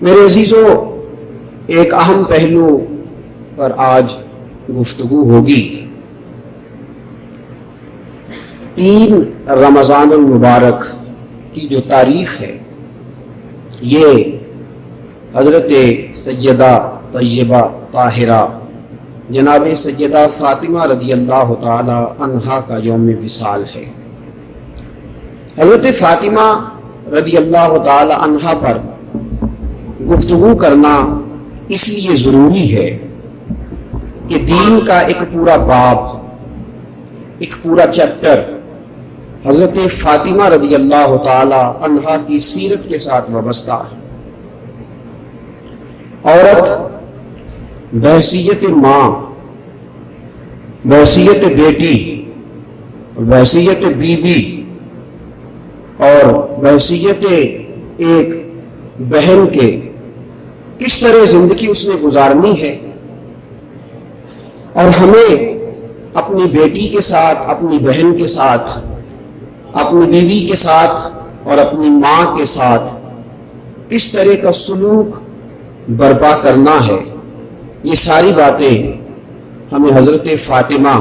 میرے عزیزوں، ایک اہم پہلو پر آج گفتگو ہوگی۔ 3 رمضان المبارک کی جو تاریخ ہے، یہ حضرت سیدہ طیبہ طاہرہ جناب سیدہ فاطمہ رضی اللہ تعالی عنہا کا یوم وصال ہے۔ حضرت فاطمہ رضی اللہ تعالی عنہا پر گفتگو کرنا اس لیے ضروری ہے کہ دین کا ایک پورا باب، ایک پورا چیپٹر حضرت فاطمہ رضی اللہ تعالی عنہا کی سیرت کے ساتھ وابستہ ہے۔ عورت بحیثیت ماں، بحیثیت بیٹی، بحیثیت بیوی اور بحیثیت ایک بہن کے کس طرح زندگی اس نے گزارنی ہے، اور ہمیں اپنی بیٹی کے ساتھ، اپنی بہن کے ساتھ، اپنی بیوی کے ساتھ اور اپنی ماں کے ساتھ کس طرح کا سلوک برپا کرنا ہے، یہ ساری باتیں ہمیں حضرت فاطمہ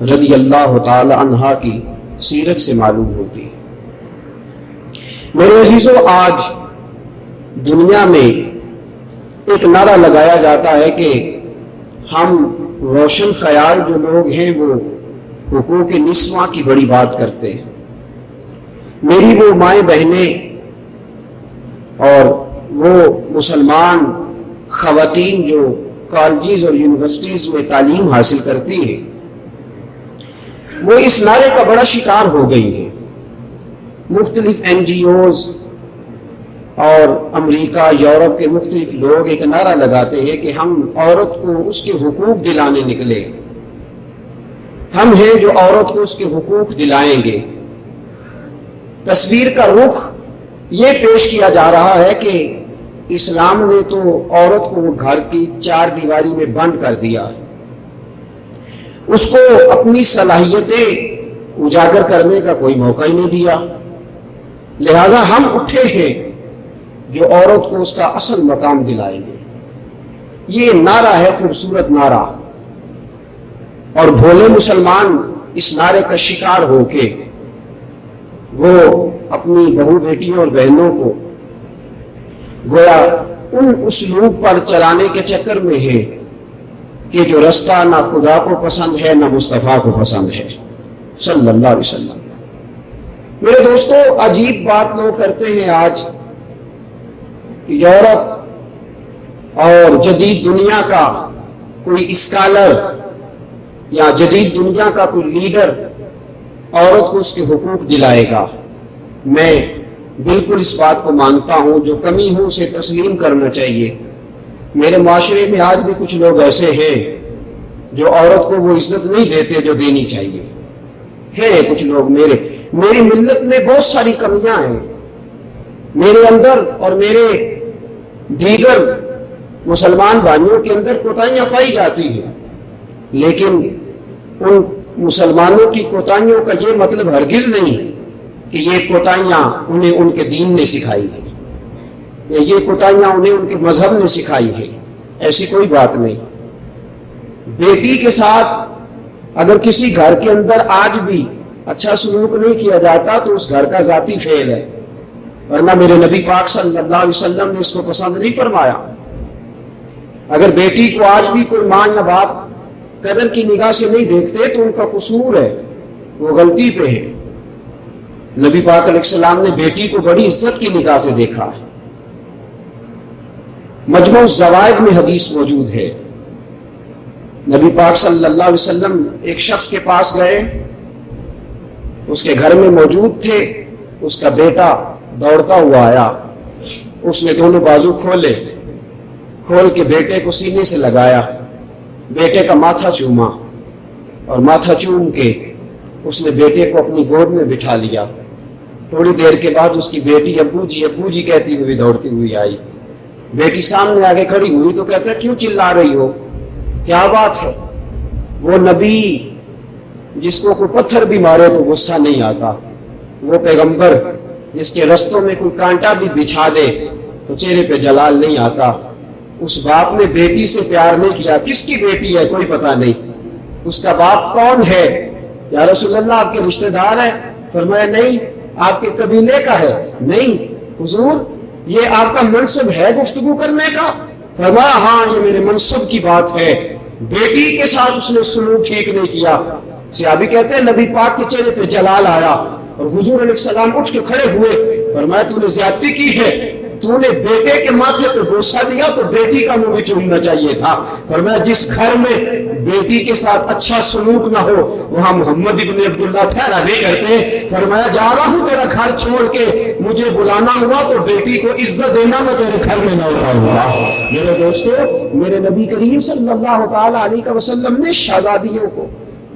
رضی اللہ تعالی عنہا کی سیرت سے معلوم ہوتی ہے۔ میرے عزیزوں، آج دنیا میں ایک نعرہ لگایا جاتا ہے کہ ہم روشن خیال جو لوگ ہیں وہ حقوق نسواں کی بڑی بات کرتے ہیں۔ میری وہ مائیں بہنیں اور وہ مسلمان خواتین جو کالجز اور یونیورسٹیز میں تعلیم حاصل کرتی ہیں، وہ اس نعرے کا بڑا شکار ہو گئی ہیں۔ مختلف NGOs اور امریکہ، یورپ کے مختلف لوگ ایک نعرہ لگاتے ہیں کہ ہم عورت کو اس کے حقوق دلانے نکلے، ہم ہیں جو عورت کو اس کے حقوق دلائیں گے۔ تصویر کا رخ یہ پیش کیا جا رہا ہے کہ اسلام نے تو عورت کو گھر کی 4 دیواری میں بند کر دیا ہے، اس کو اپنی صلاحیتیں اجاگر کرنے کا کوئی موقع ہی نہیں دیا، لہذا ہم اٹھے ہیں جو عورت کو اس کا اصل مقام دلائیں گے۔ یہ نعرہ ہے، خوبصورت نعرہ، اور بھولے مسلمان اس نعرے کا شکار ہو کے وہ اپنی بہو بیٹیوں اور بہنوں کو گویا ان اسلوب پر چلانے کے چکر میں ہے کہ جو رستہ نہ خدا کو پسند ہے نہ مصطفیٰ کو پسند ہے صلی اللہ علیہ وسلم۔ میرے دوستو، عجیب بات لوگ کرتے ہیں آج کہ یورپ اور جدید دنیا کا کوئی اسکالر یا جدید دنیا کا کوئی لیڈر عورت کو اس کے حقوق دلائے گا۔ میں بالکل اس بات کو مانتا ہوں، جو کمی ہو اسے تسلیم کرنا چاہیے۔ میرے معاشرے میں آج بھی کچھ لوگ ایسے ہیں جو عورت کو وہ عزت نہیں دیتے جو دینی چاہیے۔ ہے کچھ لوگ، میری ملت میں بہت ساری کمیاں ہیں، میرے اندر اور میرے دیگر مسلمان بھائیوں کے اندر کوتاہیاں پائی جاتی ہیں، لیکن ان مسلمانوں کی کوتاہیوں کا یہ مطلب ہرگز نہیں کہ یہ کوتاہیاں انہیں ان کے دین نے سکھائی ہے، یا یہ کوتاہیاں انہیں ان کے مذہب نے سکھائی ہے، ایسی کوئی بات نہیں۔ بیٹی کے ساتھ اگر کسی گھر کے اندر آج بھی اچھا سلوک نہیں کیا جاتا تو اس گھر کا ذاتی فعل ہے، ورنہ میرے نبی پاک صلی اللہ علیہ وسلم نے اس کو پسند نہیں فرمایا۔ اگر بیٹی کو آج بھی کوئی ماں یا باپ قدر کی نگاہ سے نہیں دیکھتے تو ان کا قصور ہے، وہ غلطی پہ ہے۔ نبی پاک علیہ السلام نے بیٹی کو بڑی عزت کی نگاہ سے دیکھا ہے۔ مجموع الزوائد میں حدیث موجود ہے، نبی پاک صلی اللہ علیہ وسلم ایک شخص کے پاس گئے، اس کے گھر میں موجود تھے، اس کا بیٹا دوڑتا ہوا آیا، اس نے دونوں بازو کھول کے بیٹے کو سینے سے لگایا، بیٹے کا ماتھا چوما، اور ماتھا چوم کے اس نے بیٹے کو اپنی گود میں بٹھا لیا۔ تھوڑی دیر کے بعد اس کی بیٹی ابو جی کہتی ہوئی دوڑتی ہوئی آئی، بیٹی سامنے آگے کھڑی ہوئی تو کہتا ہے کیوں چلا رہی ہو، کیا بات ہے؟ وہ نبی جس کو کوئی پتھر بھی مارے تو غصہ نہیں آتا، وہ پیغمبر جس کے رستوں میں کوئی کانٹا بھی بچھا دے تو چہرے پہ جلال نہیں آتا. اس باپ نے بیٹی سے پیار نہیں کیا. کس کی بیٹی ہے کوئی پتہ نہیں. اس کا باپ کون ہے؟ یا رسول اللہ آپ کے رشتہ دار ہے؟ فرمایا نہیں. آپ کے قبیلے کا ہے؟ نہیں. حضور یہ آپ کا منصب ہے گفتگو کرنے کا؟ فرمایا ہاں یہ میرے منصب کی بات ہے. بیٹی کے ساتھ اس نے سلوک ٹھیک نہیں کیا. صحابی کہتے ہیں نبی پاک کے چہرے پہ جلال آیا اور حضور علیہ السلام اٹھ کے کھڑے ہوئے. فرمایا تو نے زیادتی کی ہے. تو نے بیٹے کے ماتھے پہ بوسہ دیا تو بیٹی کا منہ بھی چومنا چاہیے تھا. فرمایا جس گھر میں بیٹی کے ساتھ اچھا سلوک نہ ہو وہاں محمد ابن عبداللہ ٹھہرا نہیں کرتے. فرمایا جا رہا ہوں تیرا گھر چھوڑ کے, مجھے بلانا ہوا تو بیٹی کو عزت دینا میں تیرے گھر میں نہ اٹھاؤں گا. میرے دوستو, میرے نبی کریم صلی اللہ تعالی علیہ وسلم نے شہزادیوں کو,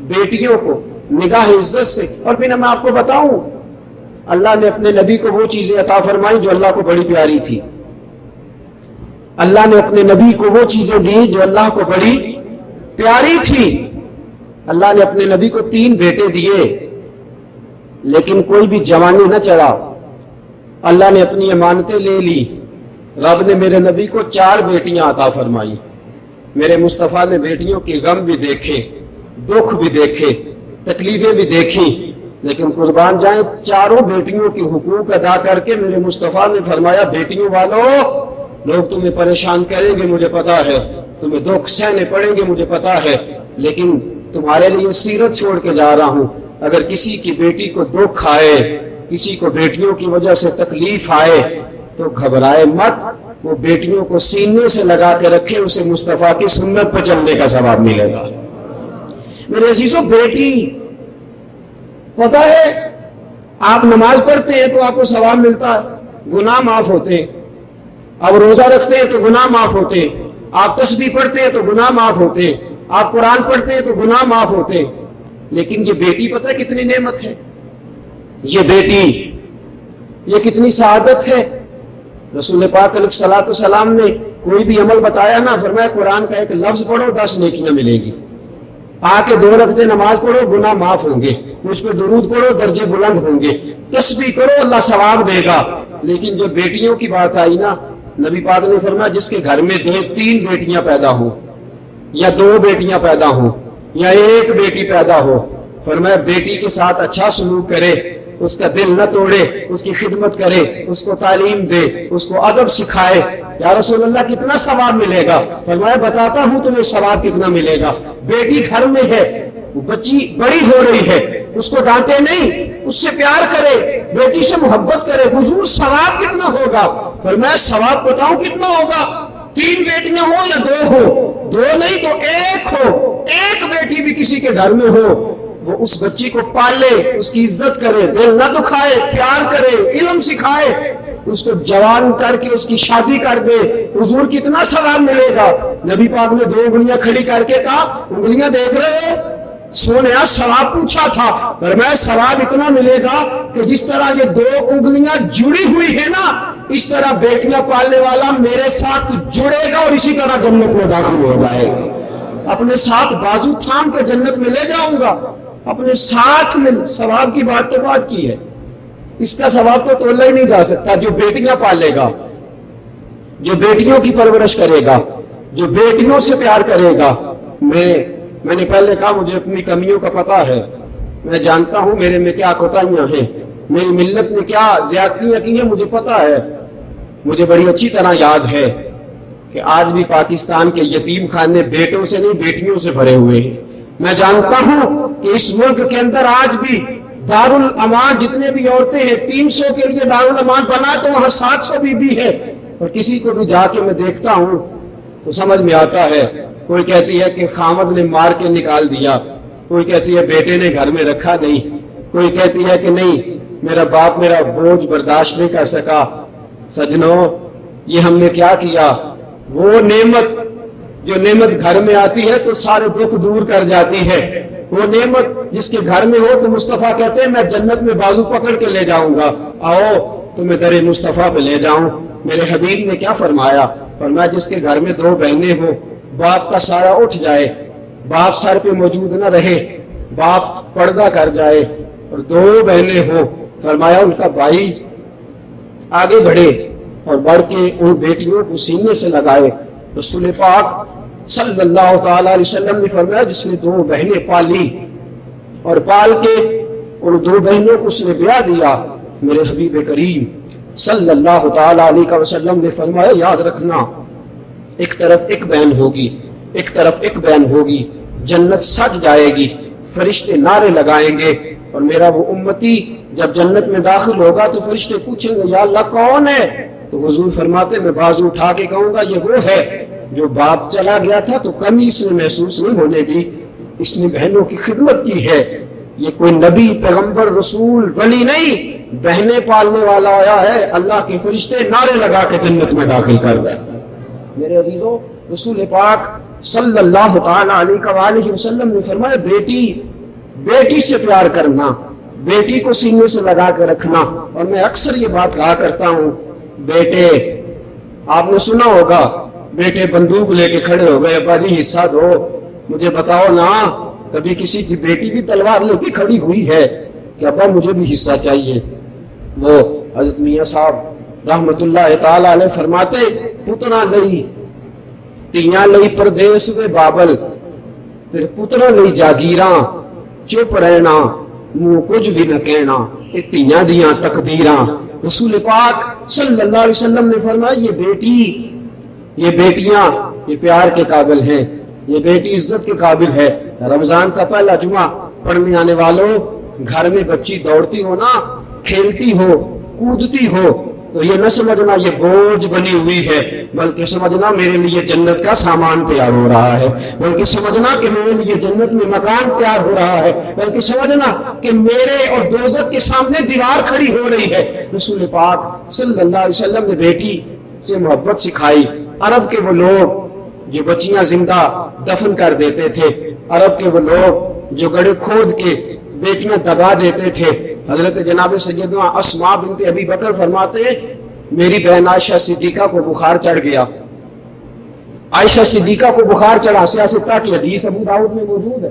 بیٹیوں کو نگاہ عزت سے, اور پھر میں آپ کو بتاؤں اللہ نے اپنے نبی کو وہ چیزیں عطا فرمائی جو اللہ کو بڑی پیاری تھی. اللہ نے اپنے نبی کو وہ چیزیں دی جو اللہ کو بڑی پیاری تھی. اللہ نے اپنے نبی کو 3 بیٹے دیے لیکن کوئی بھی جوانی نہ چڑھا. اللہ نے اپنی امانتیں لے لی. رب نے میرے نبی کو 4 بیٹیاں عطا فرمائی. میرے مصطفیٰ نے بیٹیوں کے غم بھی دیکھے, دکھ بھی دیکھے, تکلیفیں بھی دیکھی, لیکن قربان جائیں چاروں بیٹیوں کی حقوق ادا کر کے میرے مصطفیٰ نے فرمایا بیٹیوں والو لوگ تمہیں پریشان کریں گے مجھے پتا ہے, تمہیں دکھ سہنے پڑیں گے مجھے پتا ہے, لیکن تمہارے لیے سیرت چھوڑ کے جا رہا ہوں. اگر کسی کی بیٹی کو دکھ آئے, کسی کو بیٹیوں کی وجہ سے تکلیف آئے تو گھبرائے مت. وہ بیٹیوں کو سینے سے لگا کے رکھے, اسے مصطفیٰ کی سنت پہ چلنے کا ثواب ملے گا. میرے عزیزوں, بیٹی پتہ ہے آپ نماز پڑھتے ہیں تو آپ کو ثواب ملتا ہے, گناہ معاف ہوتے ہیں. آپ روزہ رکھتے ہیں تو گناہ معاف ہوتے ہیں. آپ تسبیح پڑھتے ہیں تو گناہ معاف ہوتے ہیں. آپ قرآن پڑھتے ہیں تو گناہ معاف ہوتے ہیں. لیکن یہ بیٹی پتہ ہے کتنی نعمت ہے, یہ بیٹی یہ کتنی سعادت ہے. رسول پاک علیہ الصلوۃ والسلام نے کوئی بھی عمل بتایا نا, فرمایا قرآن کا ایک لفظ پڑھو 10 نیکیاں ملے گی. آ کے 2 رکعتیں نماز پڑھو گناہ معاف ہوں گے. مجھ پہ درود پڑھو درجے بلند ہوں گے. تسبیح کرو اللہ ثواب دے گا. لیکن جو بیٹیوں کی بات آئی نا, نبی پاک نے فرمایا جس کے گھر میں 3 بیٹیاں پیدا ہوں یا 2 بیٹیاں پیدا ہوں یا 1 بیٹی پیدا ہو, فرمایا بیٹی کے ساتھ اچھا سلوک کرے, اس کا دل نہ توڑے, اس کی خدمت کرے, اس کو تعلیم دے, اس کو ادب سکھائے. یا رسول اللہ کتنا ثواب ملے گا؟ فرمایا بتاتا ہوں تمہیں ثواب کتنا ملے گا. بیٹی گھر میں ہے, بچی بڑی ہو رہی ہے, اس کو ڈانٹے نہیں, اس سے پیار کرے, بیٹی سے محبت کرے. حضور ثواب کتنا ہوگا؟ فرمایا ثواب بتاؤں کتنا ہوگا؟ 3 بیٹیاں ہو یا 2 ہو, 2 نہیں تو 1 ہو, 1 بیٹی بھی کسی کے گھر میں ہو, وہ اس بچی کو پالے, اس کی عزت کرے, دل نہ دکھائے, پیار کرے, علم سکھائے, اس کو جوان کر کے اس کی شادی کر دے. حضور کتنا ثواب ملے گا؟ نبی پاک نے 2 انگلیاں کھڑی کر کے کہا انگلیاں دیکھ رہے ہو, سونیا ثواب پوچھا تھا. فرمایا ثواب اتنا ملے گا کہ جس طرح یہ 2 انگلیاں جڑی ہوئی ہیں نا, اس طرح بیٹیاں پالنے والا میرے ساتھ جڑے گا اور اسی طرح جنت میں داخل ہو جائے گا. اپنے ساتھ بازو تھام کے جنت میں لے جاؤں گا, اپنے ساتھ میں. ثواب کی بات تو بات کی ہے, اس کا ثواب تو تولا ہی نہیں جا سکتا. جو بیٹیاں پالے گا, جو بیٹیوں کی پرورش کرے گا, جو بیٹیوں سے پیار کرے گا. میں نے پہلے کہا مجھے اپنی کمیوں کا پتہ ہے, میں جانتا ہوں میرے میں کیا کوتاہیاں ہیں, میری ملت نے کیا زیادتیاں کی ہیں, مجھے پتہ ہے. مجھے بڑی اچھی طرح یاد ہے کہ آج بھی پاکستان کے یتیم خانے بیٹوں سے نہیں بیٹیوں سے بھرے ہوئے ہیں. میں جانتا ہوں کہ اس ملک کے اندر آج بھی دارالامان جتنے بھی عورتیں ہیں 300 کے لیے دارالامان بنا ہے تو وہاں 700 بھی ہے. اور کسی کو بھی جا کے میں دیکھتا ہوں تو سمجھ میں آتا ہے. کوئی کہتی ہے کہ خامد نے مار کے نکال دیا, کوئی کہتی ہے بیٹے نے گھر میں رکھا نہیں, کوئی کہتی ہے کہ نہیں میرا باپ میرا بوجھ برداشت نہیں کر سکا. سجنوں, یہ ہم نے کیا کیا؟ وہ نعمت جو نعمت گھر میں آتی ہے تو سارے دکھ دور کر جاتی ہے. وہ نعمت جس کے گھر میں ہو تو مصطفیٰ کہتے ہیں میں جنت میں بازو پکڑ کے لے جاؤں گا, آؤ تمہیں در مصطفیٰ پہ لے جاؤں. میرے حبیب نے کیا فرمایا؟ فرمایا جس کے گھر میں 2 بہنیں ہوں, باپ کا سایہ اٹھ جائے, باپ سر پہ موجود نہ رہے, باپ پردہ کر جائے, اور 2 بہنیں ہوں, فرمایا ان کا بھائی آگے بڑھے, اور بڑھ کے ان بیٹیوں کو سینے سے لگائے۔ رسول پاک صلی اللہ تعالی علیہ وسلم نے فرمایا جس نے 2 بہنیں پالی اور پال کے ان 2 بہنوں کو اس نے بیاہ دیا، میرے حبیب کریم صلی اللہ تعالی علیہ وسلم نے فرمایا یاد رکھنا ایک طرف ایک بہن ہوگی، ایک طرف ایک بہن ہوگی، جنت سج جائے گی، فرشتے نعرے لگائیں گے، اور میرا وہ امتی جب جنت میں داخل ہوگا تو فرشتے پوچھیں گے یا اللہ کون ہے؟ تو حضور فرماتے میں بازو اٹھا کے کہوں گا یہ وہ ہے جو باپ چلا گیا تھا تو کمی اس نے محسوس نہیں ہونے دی، اس نے بہنوں کی خدمت کی ہے۔ یہ کوئی نبی پیغمبر رسول ولی نہیں، بہنیں پالنے والا آیا ہے، اللہ کے فرشتے نعرے لگا کے جنت میں داخل کر گئے۔ میرے عزیزو، رسول پاک صلی اللہ تعالی علیہ وآلہ وسلم نے فرمایا بیٹی سے پیار کرنا، بیٹی کو سینے سے لگا کے رکھنا۔ اور میں اکثر یہ بات کہا کرتا ہوں، بیٹے آپ نے سنا ہوگا بیٹے بندوق لے کے کھڑے ہو گئے، ابا جی حصہ دو، مجھے بتاؤ نا، کبھی کسی کی بیٹی بھی تلوار لے کے کھڑی ہوئی ہے کہ ابا مجھے بھی حصہ چاہیے؟ وہ حضرت میاں صاحب رحمت اللہ تعالی علیہ فرماتے پتنا لئی تیاں لئی پردیس وے بابل، تیرے پترا لئی جاگیراں، چپ رہنا منہ کچھ بھی نہ کہنا، یہ تیاں دیاں تقدیراں۔ رسول پاک صلی اللہ علیہ وسلم نے فرمایا یہ بیٹی، یہ بیٹیاں یہ پیار کے قابل ہیں، یہ بیٹی عزت کے قابل ہے۔ رمضان کا پہلا جمعہ پڑھنے آنے والوں، گھر میں بچی دوڑتی ہو نا، کھیلتی ہو کودتی ہو تو یہ نہ سمجھنا یہ بوجھ بنی ہوئی ہے، بلکہ سمجھنا میرے لیے جنت کا سامان تیار ہو رہا ہے، بلکہ سمجھنا کہ میرے لیے جنت میں مکان تیار ہو رہا ہے، بلکہ سمجھنا کہ میرے اور دوزخ کے سامنے دیوار کھڑی ہو رہی ہے۔ رسول پاک صلی اللہ علیہ وسلم نے بیٹی سے محبت سکھائی۔ عرب کے وہ لوگ جو بچیاں زندہ دفن کر دیتے تھے، عرب کے وہ لوگ جو گڑھے کھود کے بیٹیاں دبا دیتے تھے، حضرت جناب سیدنا اسماء بنت ابی بکر فرماتے ہیں میری بہن عائشہ صدیقہ کو بخار چڑھ گیا، عائشہ صدیقہ کو بخار چڑھا، سیاستہ کی حدیث ابو داؤد میں موجود ہے۔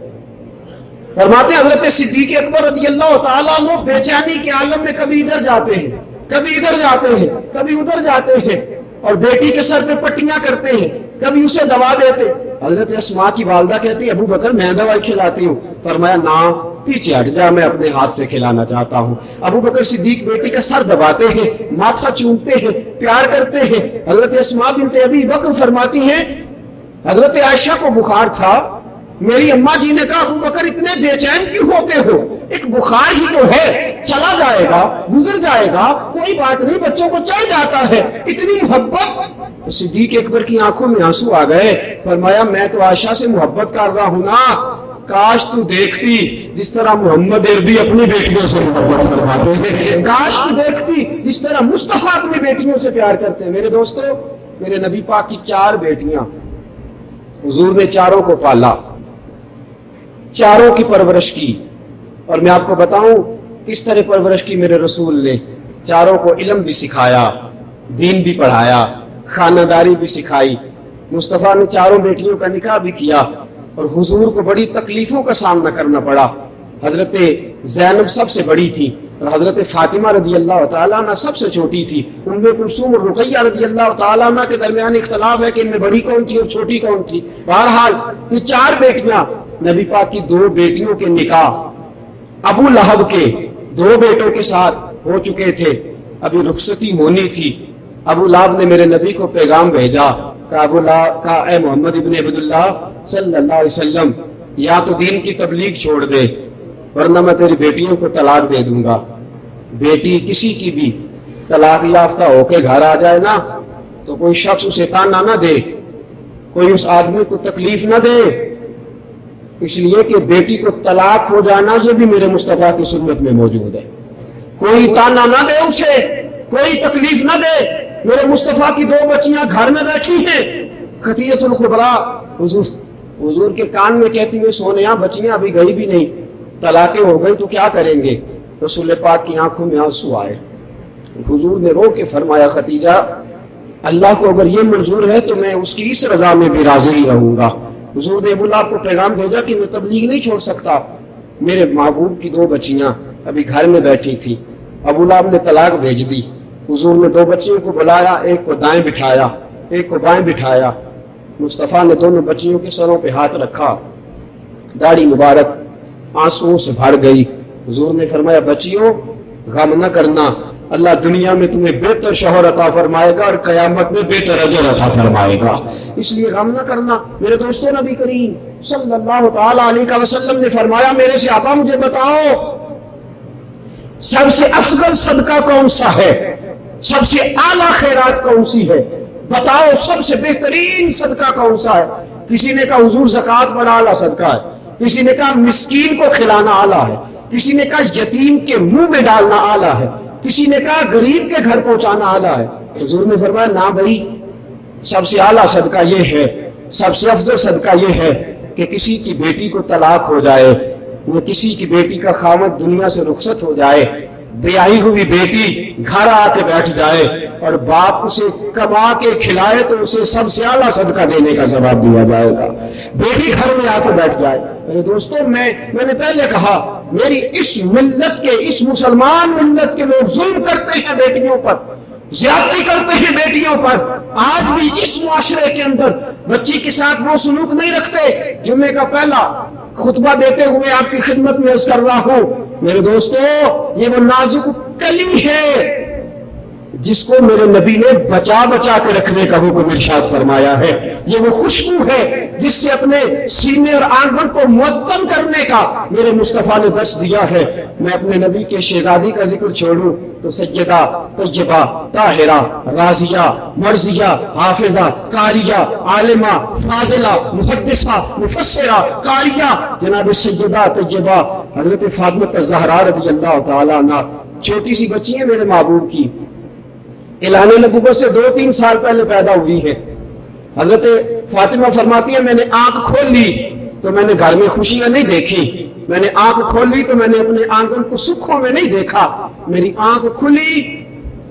فرماتے ہیں حضرت صدیق اکبر رضی اللہ تعالیٰ عنہ بے چینی کے عالم میں کبھی ادھر جاتے ہیں، کبھی ادھر جاتے ہیں، کبھی ادھر جاتے ہیں، اور بیٹی کے سر پہ پٹیاں کرتے ہیں، کبھی اسے دوا دیتے۔ حضرت اسماء کی والدہ کہتی ابو بکر میں دوائی کھلاتی ہوں، فرمایا نہ پیچھے ہٹ جا، میں اپنے ہاتھ سے کھلانا چاہتا ہوں۔ ابو بکر صدیق بیٹی کا سر دباتے ہیں، ماتھا چومتے ہیں، پیار کرتے ہیں۔ حضرت اسماء بنت ابی بکر فرماتی ہیں حضرت عائشہ کو بخار تھا، میری اماں جی نے کہا ابو بکر اتنے بے چین کیوں ہوتے ہو، ایک بخار ہی تو ہے، چلا جائے گا، گزر جائے گا، کوئی بات نہیں، بچوں کو چڑھ جاتا ہے، اتنی محبت۔ صدیق اکبر کی آنکھوں میں آنسو آ گئے، فرمایا میں تو عائشہ سے محبت کر رہا ہوں نا، کاش تو دیکھتی جس طرح محمد عربی اپنی بیٹیوں سے محبت فرماتے ہیں، کاش تو دیکھتی جس طرح مصطفیٰ اپنی بیٹیوں سے پیار کرتے ہیں۔ میرے دوستو، میرے نبی پاک کی 4 بیٹیاں، حضور نے چاروں کو پالا، چاروں کی پرورش کی، اور میں آپ کو بتاؤں کس طرح پرورش کی میرے رسول نے۔ چاروں کو علم بھی سکھایا، دین بھی پڑھایا، خانہ داری بھی سکھائی۔ مصطفیٰ نے چاروں بیٹیوں کا نکاح بھی کیا، اور حضور کو بڑی تکلیفوں کا سامنا کرنا پڑا۔ حضرت زینب سب سے بڑی تھی، اور حضرت فاطمہ رضی اللہ تعالیٰ عنہ سب سے چھوٹی تھی۔ ام کلثوم اور رقیہ رضی اللہ تعالیٰ عنہ کے درمیان اختلاف ہے کہ ان میں بڑی کون تھی اور چھوٹی کون تھی۔ بہرحال یہ 4 بیٹیاں، نبی پاک کی 2 بیٹیوں کے نکاح ابو لہب کے 2 بیٹوں کے ساتھ ہو چکے تھے، ابھی رخصتی ہونی تھی۔ ابو لہب نے میرے نبی کو پیغام بھیجا کہ ابو لہب کا اے محمد ابن عبداللہ صلی اللہ علیہ وسلم، یا تو دین کی تبلیغ چھوڑ دے ورنہ میں تیری بیٹیوں کو طلاق دے دوں گا۔ بیٹی کسی کی بھی طلاق یافتہ ہو کے گھر آ جائے نا تو کوئی شخص اسے تانا نہ دے، کوئی اس آدمی کو تکلیف نہ دے، اس لیے کہ بیٹی کو طلاق ہو جانا یہ بھی میرے مصطفیٰ کی سنت میں موجود ہے۔ کوئی تانا نہ دے اسے، کوئی تکلیف نہ دے۔ میرے مصطفیٰ کی 2 بچیاں گھر میں بیٹھی ہیں، خدیجہ الکبریٰ حضور کے کان میں کہتی ہیں سونیاں بچیاں ابھی گئی بھی نہیں، طلاقیں ہو گئی تو کیا کریں گے؟ رسول پاک کی آنکھوں میں آنسو آئے۔ حضور نے رو کے فرمایا خدیجہ اللہ کو اگر یہ منظور ہے تو میں اس کی اس رضا میں بھی راضی رہوں گا۔ حضور نے ابو لہب کو پیغام بھیجا کہ میں تبلیغ نہیں چھوڑ سکتا، میرے محبوب کی 2 بچیاں ابھی گھر میں بیٹھی تھی۔ ابو لہب نے طلاق بھیج دی، حضور نے 2 بچیوں کو بلایا، ایک کو دائیں بٹھایا ایک کو بائیں بٹھایا۔ مصطفیٰ نے دونوں بچیوں کے سروں پہ ہاتھ رکھا، داڑھی مبارک آنسوؤں سے بھر گئی۔ حضور نے فرمایا بچیوں غم نہ کرنا، اللہ دنیا میں تمہیں بہتر شوہر عطا فرمائے گا اور قیامت میں بہتر اجر عطا فرمائے گا، اس لیے غم نہ کرنا۔ میرے دوستوں، نبی کریم صلی اللہ تعالی علیہ وسلم نے فرمایا میرے سے آقا مجھے بتاؤ سب سے افضل صدقہ کون سا ہے، سب سے اعلیٰ خیرات کون سی ہے، بتاؤ سب سے بہترین صدقہ کون سا ہے؟ کسی نے کہا حضور زکوٰۃ بڑا اعلیٰ صدقہ ہے، کسی نے کہا مسکین کو کھلانا اعلیٰ ہے، کسی نے کہا یتیم کے منہ میں ڈالنا اعلیٰ ہے، کسی نے کہا غریب کے گھر پہنچانا اعلیٰ ہے۔ حضور نے فرمایا نہ بھائی، سب سے اعلیٰ صدقہ یہ ہے، سب سے افضل صدقہ یہ ہے کہ کسی کی بیٹی کو طلاق ہو جائے، وہ کسی کی بیٹی کا خاوند دنیا سے رخصت ہو جائے، بیاہی ہوئی بیٹی گھر آ کے بیٹھ جائے اور باپ اسے کما کے کھلائے تو اسے سب سے اعلیٰ صدقہ دینے کا ثواب دیا جائے گا۔ بیٹی گھر میں آ کے بیٹھ جائے۔ میرے دوستوں، میں نے پہلے کہا میری اس ملت کے، اس مسلمان ملت کے لوگ ظلم کرتے ہیں بیٹیوں پر، زیادتی کرتے ہیں بیٹیوں پر۔ آج بھی اس معاشرے کے اندر بچی کے ساتھ وہ سلوک نہیں رکھتے۔ جمعے کا پہلا خطبہ دیتے ہوئے آپ کی خدمت میں عرض کر رہا ہوں میرے دوستو، یہ وہ نازک کلی ہے جس کو میرے نبی نے بچا بچا کے رکھنے کا حکم ارشاد فرمایا ہے، یہ وہ خوشبو ہے جس سے اپنے سینے اور آنگن کو معطر کرنے کا میرے مصطفیٰ نے درس دیا ہے۔ میں اپنے نبی کے شہزادی کا ذکر چھوڑوں تو سیدہ طیبہ طاہرہ راضیہ مرضیہ حافظہ قاریہ عالمہ فاضلہ محدثہ مفسرہ قاریہ جناب سیدہ طیبہ حضرت فاطمہ الزہرا رضی اللہ تعالیٰ عنہ، چھوٹی سی بچی ہے میرے محبوب کی، اعلان نبوت سے 2-3 سال پہلے پیدا ہوئی ہے۔ حضرت فاطمہ فرماتی ہے میں نے آنکھ کھول لی تو میں نے گھر میں خوشیاں نہیں دیکھی، میں نے آنکھ کھول لی تو میں نے اپنے آنگن کو سکھوں میں نہیں دیکھا، میری آنکھ کھلی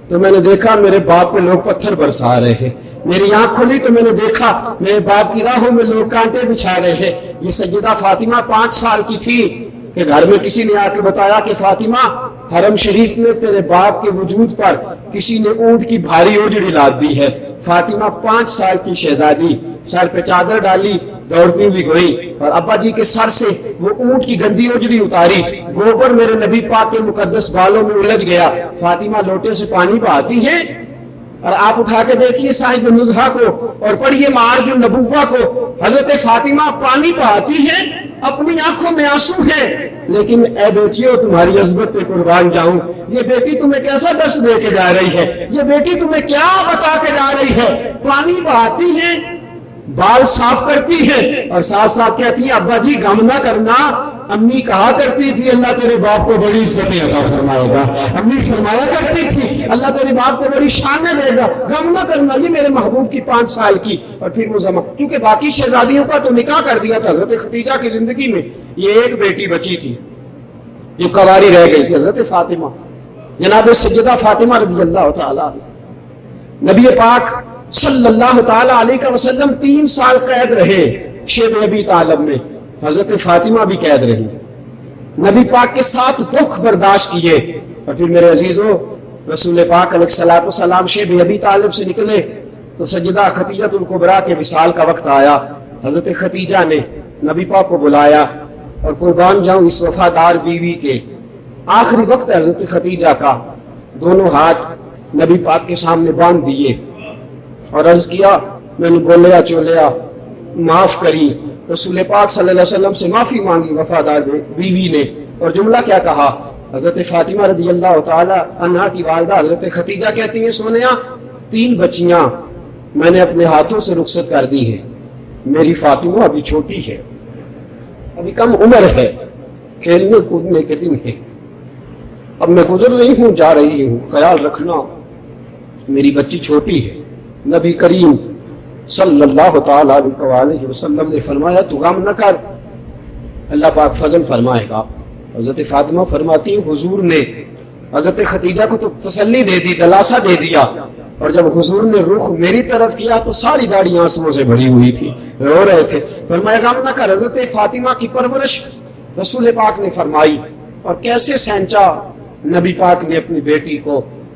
تو میں نے دیکھا میرے باپ پہ لوگ پتھر برسا رہے ہیں، میری آنکھ کھلی تو میں نے دیکھا میرے باپ کی راہوں میں لوگ کانٹے بچھا رہے ہیں۔ یہ سیدہ فاطمہ 5 سال کی تھی کہ گھر میں کسی نے آ کے بتایا کہ فاطمہ حرم شریف میں تیرے باپ کے وجود پر کسی نے اونٹ کی بھاری اوجڑی لاد دی ہے۔ فاطمہ 5 سال کی شہزادی سر پہ چادر ڈالی دوڑتی ہوئی گئی اور ابا جی کے سر سے وہ اونٹ کی گندی اوجڑی اتاری، گوبر میرے نبی پاک کے مقدس بالوں میں الجھ گیا۔ فاطمہ لوٹے سے پانی بہاتی ہے اور آپ اٹھا کے دیکھیے صاحب نزہہ کو اور پڑھیے معارج النبوہ کو، حضرت فاطمہ پانی بہاتی ہے، اپنی آنکھوں میں آنسو ہے، لیکن اے بیٹیوں تمہاری عظمت پہ قربان جاؤں، یہ بیٹی تمہیں کیسا درس دے کے جا رہی ہے، یہ بیٹی تمہیں کیا بتا کے جا رہی ہے؟ پانی بہاتی ہے، بال صاف کرتی ہے اور ساتھ ساتھ کہتی ہے ابا جی غم نہ کرنا، امی کہا کرتی تھی اللہ تیرے باپ کو بڑی عزتیں عطا فرمائے گا، امی فرمایا کرتی تھی اللہ تیرے باپ کو بڑی شانیں دے گا، غم نہ کرنا۔ یہ میرے محبوب کی 5 سال کی، اور پھر وہ زمان کیونکہ باقی شہزادیوں کا تو نکاح کر دیا تھا، حضرت خدیجہ کی زندگی میں یہ ایک بیٹی بچی تھی جو کواری رہ گئی تھی، حضرت فاطمہ، جناب سیدہ فاطمہ رضی اللہ تعالیٰ عنہ۔ نبی پاک صلی اللہ تعالیٰ علیہ وسلم 3 سال قید رہے شیب ابی طالب میں، حضرت فاطمہ بھی قید رہی، نبی پاک کے ساتھ دکھ برداشت کیے۔ اور پھر میرے عزیزو رسول پاک علیہ السلام شیب ابی طالب سے نکلے تو سیدہ خدیجہ الکبریٰ کے وصال کا وقت آیا، حضرت خدیجہ نے نبی پاک کو بلایا اور قربان جاؤں اس وفادار بیوی کے آخری وقت حضرت خدیجہ کا دونوں ہاتھ نبی پاک کے سامنے باندھ دیے اور عرض کیا میں نے بولیا چولیا معاف کری۔ رسول پاک صلی اللہ علیہ وسلم سے معافی مانگی وفادار بیوی نے، اور جملہ کیا کہا؟ حضرت فاطمہ رضی اللہ تعالی عنہا کی والدہ حضرت خدیجہ کہتی ہیں سونیا 3 بچیاں میں نے اپنے ہاتھوں سے رخصت کر دی ہیں، میری فاطمہ ابھی چھوٹی ہے، ابھی کم عمر ہے، کھیلنے کودنے کے دن ہے، اب میں گزر رہی ہوں جا رہی ہوں، خیال رکھنا میری بچی چھوٹی ہے۔ نبی کریم صلی اللہ تعالیٰ علیہ وسلم نے فرمایا تو غم نہ کر، اللہ پاک فضل فرمائے گا۔ حضرت فاطمہ فرماتی حضور نے حضرت خدیجہ کو تو تسلی دے دی، دلاسا دے دیا، اور جب حضور نے رخ میری طرف کیا تو ساری داڑھی آنسوؤں سے بھری ہوئی تھی، رو رہے تھے۔ فرمایا غم نہ کر، حضرت فاطمہ کی پرورش رسول پاک نے فرمائی، اور کیسے سینچا نبی پاک نے اپنی بیٹی کو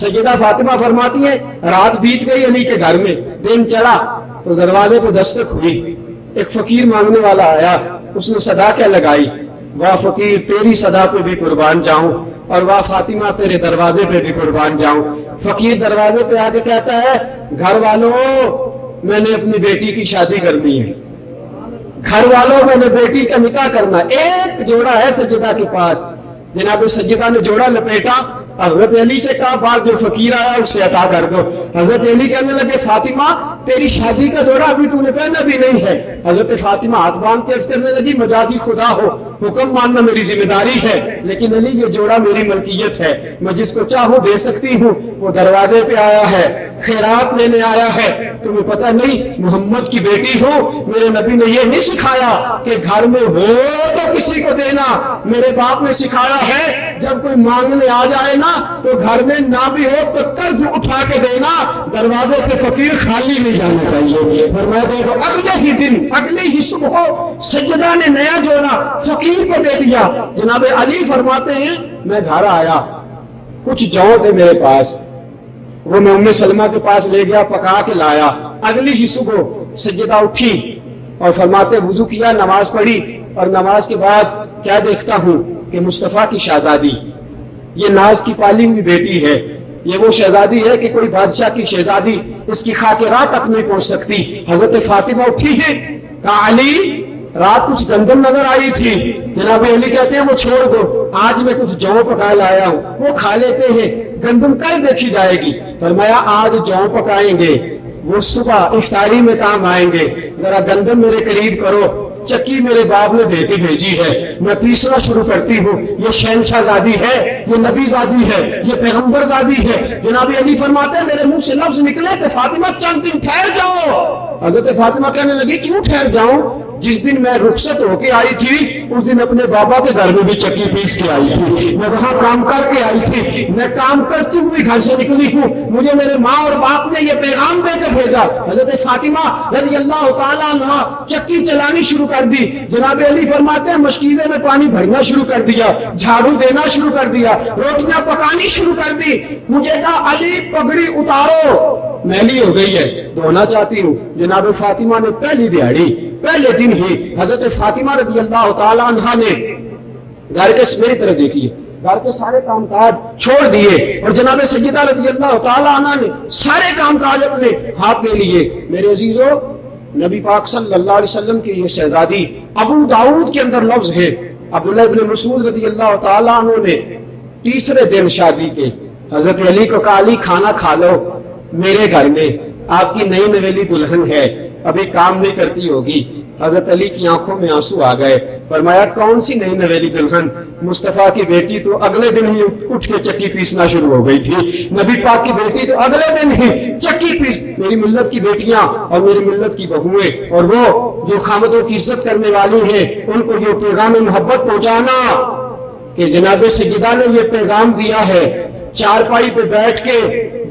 سیدہ فاطمہ فرماتی ہیں رات بیت گئی علی کے گھر میں، دن چڑھا تو دروازے پہ دستک ہوئی، ایک فقیر مانگنے والا آیا، اس نے صدا کیا لگائی، واہ فقیر تیری صدا پہ بھی قربان جاؤں، اور واہ فاطمہ تیرے دروازے پہ بھی قربان جاؤں۔ فقیر دروازے پہ آ کے کہتا ہے گھر والوں میں نے اپنی بیٹی کی شادی کرنی ہے، گھر والوں میں نے بیٹی کا نکاح کرنا۔ ایک جوڑا ہے سیدہ کے پاس، جناب سیدہ نے جوڑا لپیٹا، حضرت علی سے کہا بات جو فقیر آیا اسے عطا کر دو۔ حضرت علی کہنے لگے فاطمہ تیری شادی کا جوڑا ابھی تو نے پہنا بھی نہیں ہے۔ حضرت فاطمہ ہاتھ باندھ کے عرض کرنے لگی مجازی خدا ہو، حکم ماننا میری ذمہ داری ہے، لیکن علی یہ جوڑا میری ملکیت ہے، میں جس کو چاہوں دے سکتی ہوں۔ وہ دروازے پہ آیا ہے، خیرات لینے آیا ہے، تمہیں پتہ نہیں محمد کی بیٹی ہو، میرے نبی نے یہ نہیں سکھایا کہ گھر میں ہو تو کسی کو دینا، میرے باپ نے سکھایا ہے جب کوئی مانگنے آ جائے نا تو گھر میں نہ بھی ہو تو قرض اٹھا کے دینا، دروازے پہ فقیر خالی نہیں جانا چاہیے۔ فرمایا دیکھو اگلے ہی دن اگلے ہی صبح سیدہ نے نیا جوڑا فقیر کو دے دیا۔ جناب علی فرماتے ہیں میں گھر آیا، کچھ جو تھے میرے پاس، وہ میں ام سلمہ کے پاس لے گیا، پکا کے لایا۔ اگلی ہی صبح سیدہ اٹھی اور فرماتے وضو کیا، نماز پڑھی، اور نماز کے بعد کیا دیکھتا ہوں کہ مصطفیٰ کی شہزادی، یہ ناز کی پالی ہوئی بیٹی ہے، یہ وہ شہزادی ہے کہ کوئی بادشاہ کی شہزادی اس کی خاک راہ تک نہیں پہنچ سکتی۔ حضرت فاطمہ اٹھی ہے، کہا علی رات کچھ گندم نظر آئی تھی، جناب علی کہتے ہیں وہ چھوڑ دو، آج میں کچھ جو پکائے لایا ہوں، وہ کھا لیتے ہیں، گندم کل دیکھی جائے گی۔ فرمایا آج جو پکائیں گے وہ صبح افطاری میں کام آئیں گے، ذرا گندم میرے قریب کرو، چکی میرے باپ نے دے کے بھیجی ہے، میں پیسنا شروع کرتی ہوں، یہ شہنشاہ زادی ہے، یہ نبی زادی ہے، یہ پیغمبر زادی ہے۔ جناب علی فرماتے ہیں میرے منہ سے لفظ نکلے کہ فاطمہ چند دن ٹھہر جاؤ۔ حضرت فاطمہ کہنے لگی کیوں ٹھہر جاؤں؟ جس دن میں رخصت ہو کے آئی تھی اس دن اپنے بابا کے گھر میں بھی چکی پیس کے آئی تھی، میں وہاں کام کر کے آئی تھی، میں کام کرتی ہوئی گھر سے نکلی ہوں، مجھے میرے ماں اور باپ نے یہ پیغام دے کے بھیجا۔ حضرت فاطمہ رضی اللہ تعالیٰ عنہ چکی چلانی شروع کر دی۔ جناب علی فرماتے ہیں مشکیزے میں پانی بھرنا شروع کر دیا، جھاڑو دینا شروع کر دیا، روٹیاں پکانی شروع کر دی۔ مجھے کہا علی پگڑی اتارو، میلی ہو گئی ہے، دھونا چاہتی ہوں۔ جناب فاطمہ نے پہلی دہاڑی پہلے دن ہی حضرت فاطمہ رضی اللہ تعالیٰ عنہ نے گھر کے میری طرف دیکھیے گھر کے سارے کام کاج چھوڑ دیے، اور جناب سیدہ رضی اللہ تعالیٰ عنہ نے سارے کام کاج اپنے ہاتھ میں لیے۔ میرے عزیزو نبی پاک صلی اللہ علیہ وسلم کی یہ شہزادی ابو داؤد کے اندر لفظ ہے، عبداللہ ابن مسعود رضی اللہ تعالیٰ عنہ نے تیسرے دن شادی کے حضرت علی کو کہا علی کھانا کھا لو میرے گھر میں، آپ کی نئی نویلی دلہن ہے، ابھی کام نہیں کرتی ہوگی۔ حضرت علی کی آنکھوں میں آنسو آ گئے، فرمایا کون سی نئی نویلی دلہن، مصطفیٰ کی بیٹی تو اگلے دن ہی اٹھ کے چکی پیسنا شروع ہو گئی تھی، نبی پاک کی بیٹی تو اگلے دن ہی چکی پیس۔ میری ملت کی بیٹیاں اور میری ملت کی بہویں اور وہ جو خامدوں کی عزت کرنے والی ہیں ان کو یہ پیغام محبت پہنچانا کہ جناب سیدہ نے یہ پیغام دیا ہے، چارپائی پہ بیٹھ کے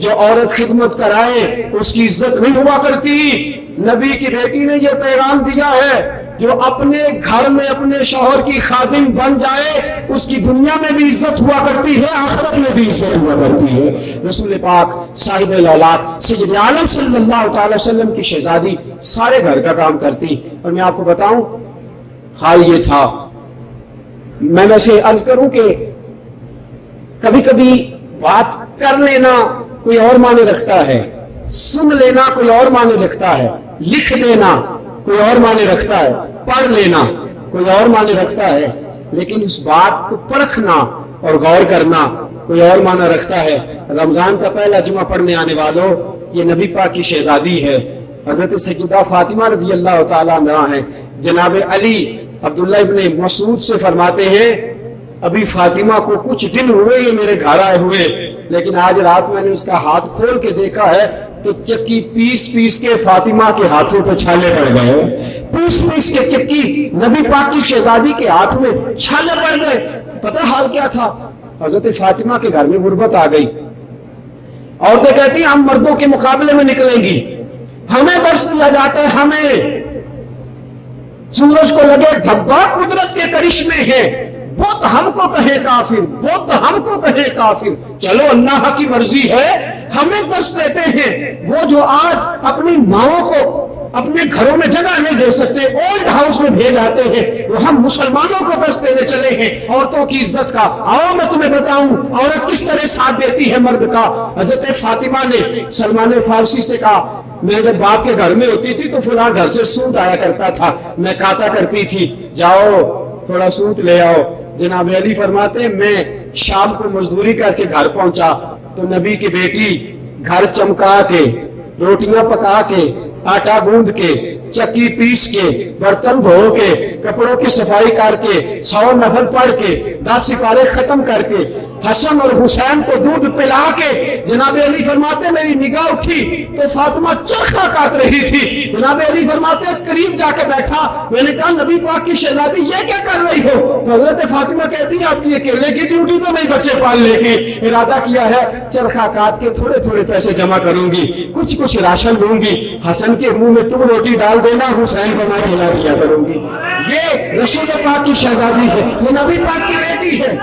جو عورت خدمت کرائے اس کی عزت نہیں ہوا کرتی۔ نبی کی بیٹی نے یہ پیغام دیا ہے جو اپنے گھر میں اپنے شوہر کی خادم بن جائے اس کی دنیا میں بھی عزت ہوا کرتی ہے، آخرت میں بھی عزت ہوا کرتی ہے۔ رسول پاک صاحب الاولاد سید عالم صلی اللہ تعالی وسلم کی شہزادی سارے گھر کا کام کرتی۔ اور میں آپ کو بتاؤں حال یہ تھا، میں ویسے عرض کروں کہ کبھی کبھی بات کر لینا کوئی اور معنی رکھتا ہے، سن لینا کوئی اور معنی رکھتا ہے، لکھ دینا کوئی اور معنی رکھتا ہے، پڑھ لینا کوئی اور معنی رکھتا ہے، لیکن اس بات کو پرکھنا اور غور کرنا کوئی اور معنی رکھتا ہے۔ رمضان کا پہلا جمعہ پڑھنے آنے والوں، یہ نبی پاک کی شہزادی ہے، حضرت سیدہ فاطمہ رضی اللہ تعالیٰ عنہ ہے۔ جناب علی عبداللہ ابن مسعود سے فرماتے ہیں ابھی فاطمہ کو کچھ دن ہوئے یہ میرے گھر آئے ہوئے، لیکن آج رات میں نے اس کا ہاتھ کھول کے دیکھا ہے تو چکی پیس پیس کے فاطمہ کے ہاتھوں پہ چھالے پڑ گئے، پیس پیس کے چکی نبی پاک کی شہزادی کے ہاتھ میں چھالے پڑ گئے۔ پتہ حال کیا تھا؟ حضرت فاطمہ کے گھر میں غربت آ گئی، عورتیں کہتی ہیں ہم مردوں کے مقابلے میں نکلیں گی، ہمیں درس دیا جاتا ہے، ہمیں سورج کو لگے دھبا قدرت کے کرشمے ہیں، بہت بت ہم کو کہے کافر، بت ہم کو کہے کافر، چلو اللہ کی مرضی ہے، ہمیں درس دیتے ہیں وہ جو آج اپنی ماؤں کو اپنے گھروں میں جگہ نہیں دے سکتے، اولڈ ہاؤس میں بھیج آتے ہیں، وہ ہم مسلمانوں کو درس دینے چلے ہیں عورتوں کی عزت کا۔ آؤ میں تمہیں بتاؤں عورت کس طرح ساتھ دیتی ہے مرد کا۔ حضرت فاطمہ نے سلمان فارسی سے کہا میں جب باپ کے گھر میں ہوتی تھی تو فلاں گھر سے سوٹ آیا کرتا تھا، میں کہتا کرتی تھی جاؤ تھوڑا سوٹ لے آؤ۔ جناب علی فرماتے ہیں میں شام کو مزدوری کر کے گھر پہنچا تو نبی کی بیٹی گھر چمکا کے، روٹیاں پکا کے، آٹا گوندھ کے، چکی پیس کے، برتن دھو کے، کپڑوں کی صفائی کر کے، 100 نفل پڑھ کے، 10 سپارے ختم کر کے، حسن اور حسین کو دودھ پلا کے، جناب علی فرماتے میری نگاہ اٹھی تو فاطمہ چرخا کاٹ رہی تھی۔ جناب علی فرماتے قریب جا کے بیٹھا، میں نے کہا نبی پاک کی شہزادی یہ کیا کر رہی ہو؟ تو حضرت فاطمہ کہتی ہیں آپ کی اکیلے کی ڈیوٹی تو نہیں بچے پالنے کی، ارادہ کیا ہے چرخا کاٹ کے تھوڑے تھوڑے پیسے جمع کروں گی، کچھ کچھ راشن لوں گی، حسن کے منہ میں تم روٹی ڈال دینا، حسین کو میں کھلا دیا کروں گی۔ یہ رسول پاک کی شہزادی ہے، یہ نبی پاک کی بیٹی ہے۔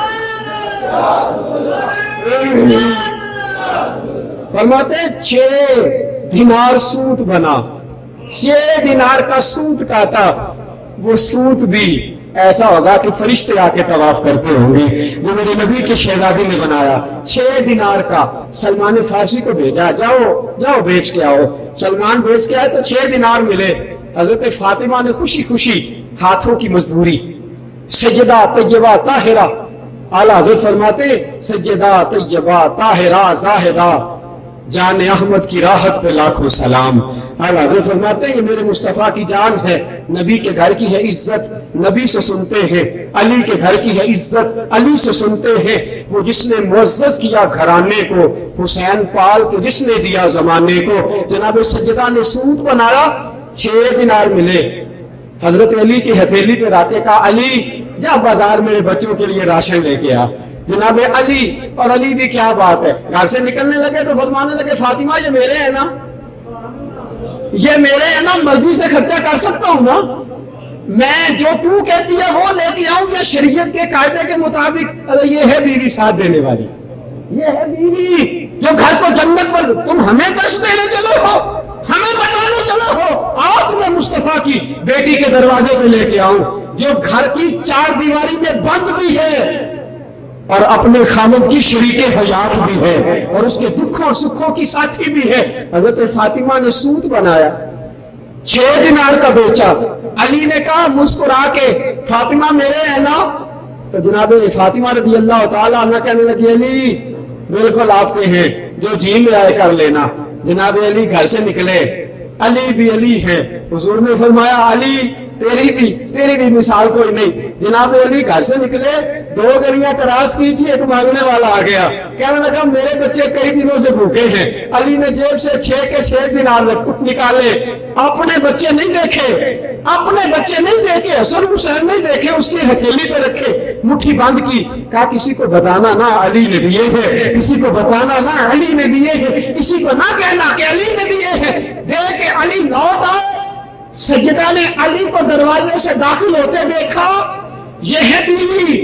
فرماتے 6 دینار سوت بنا، 6 دینار کا سوت کاٹا، وہ سوت بھی ایسا ہوگا کہ فرشتے آ کے طواف کرتے ہوں گے، وہ میرے نبی کی شہزادی نے بنایا۔ 6 دینار کا سلمان فارسی کو بھیجا، جاؤ بیچ کے آؤ۔ سلمان بیچ کے آئے تو 6 دینار ملے۔ حضرت فاطمہ نے خوشی خوشی ہاتھوں کی مزدوری، سیدہ طیبہ طاہرہ، اعلیٰ حضرت فرماتے سیدہ طیبہ طاہرہ زاہدہ جان احمد کی راحت پہ لاکھوں سلام۔ اعلیٰ حضرت فرماتے ہیں یہ میرے مصطفیٰ کی جان ہے، نبی کے گھر کی ہے عزت، نبی سے سنتے ہیں، علی کے گھر کی ہے عزت، علی سے سنتے ہیں، وہ جس نے معزز کیا گھرانے کو، حسین پال کے جس نے دیا زمانے کو۔ جناب سیدہ نے سوت بنایا، 6 دینار ملے۔ حضرت علی کی ہتھیلی پہ رکھ کے کہا علی جا بازار میرے بچوں کے لیے راشن لے کے آ۔ جناب علی، اور علی بھی کیا بات ہے، گھر سے نکلنے لگے تو فرمانے لگے فاطمہ یہ میرے ہیں نا، یہ میرے ہیں نا، مرضی سے خرچہ کر سکتا ہوں نا، میں جو تو کہتی ہے وہ لے کے آؤں یا شریعت کے قاعدے کے مطابق؟ یہ ہے بیوی ساتھ دینے والی، یہ ہے بیوی جو گھر کو جنت پر، تم ہمیں درس دینے چلو ہو، ہمیں بتانے چلو ہو، آؤ تمہیں مصطفیٰ کی بیٹی کے دروازے پہ لے کے آؤں جو گھر کی 4 دیواری میں بند بھی ہے اور اپنے خامد کی شریک حیات بھی ہے اور اس کے دکھوں اور سکھوں کی ساتھی بھی ہے۔ حضرت فاطمہ نے سوت بنایا، 6 دینار کا بیچا۔ علی نے کہا مسکرا کے فاطمہ میرے ہے نا؟ تو جناب فاطمہ رضی اللہ تعالیٰ عنہ کہنے لگی علی بالکل آپ کے ہیں، جو جی میں آئے کر لینا۔ جناب علی گھر سے نکلے، علی بھی علی ہے، حضور نے فرمایا علی تیری بھی مثال کوئی نہیں۔ جناب علی گھر سے نکلے، 2 گلیاں کراس کی تھی، ایک مانگنے والا آ گیا، کہنے لگا میرے بچے کئی دنوں سے بھوکے ہیں۔ علی نے جیب سے 6 کے 6 دینار نکالے، اپنے بچے نہیں دیکھے، حسن حسین نہیں دیکھے، اس کی ہتھیلی پہ رکھے، مٹھی بند کی، کہا کسی کو بتانا نہ علی نے دیے ہیں، کسی کو بتانا نہ علی نے دیے ہیں، کسی کو نہ کہنا کہ علی نے دیے ہیں۔ دیکھ کے علی لوٹ آئے، سیدہ نے علی کو دروازے سے داخل ہوتے دیکھا، یہ ہے بیوی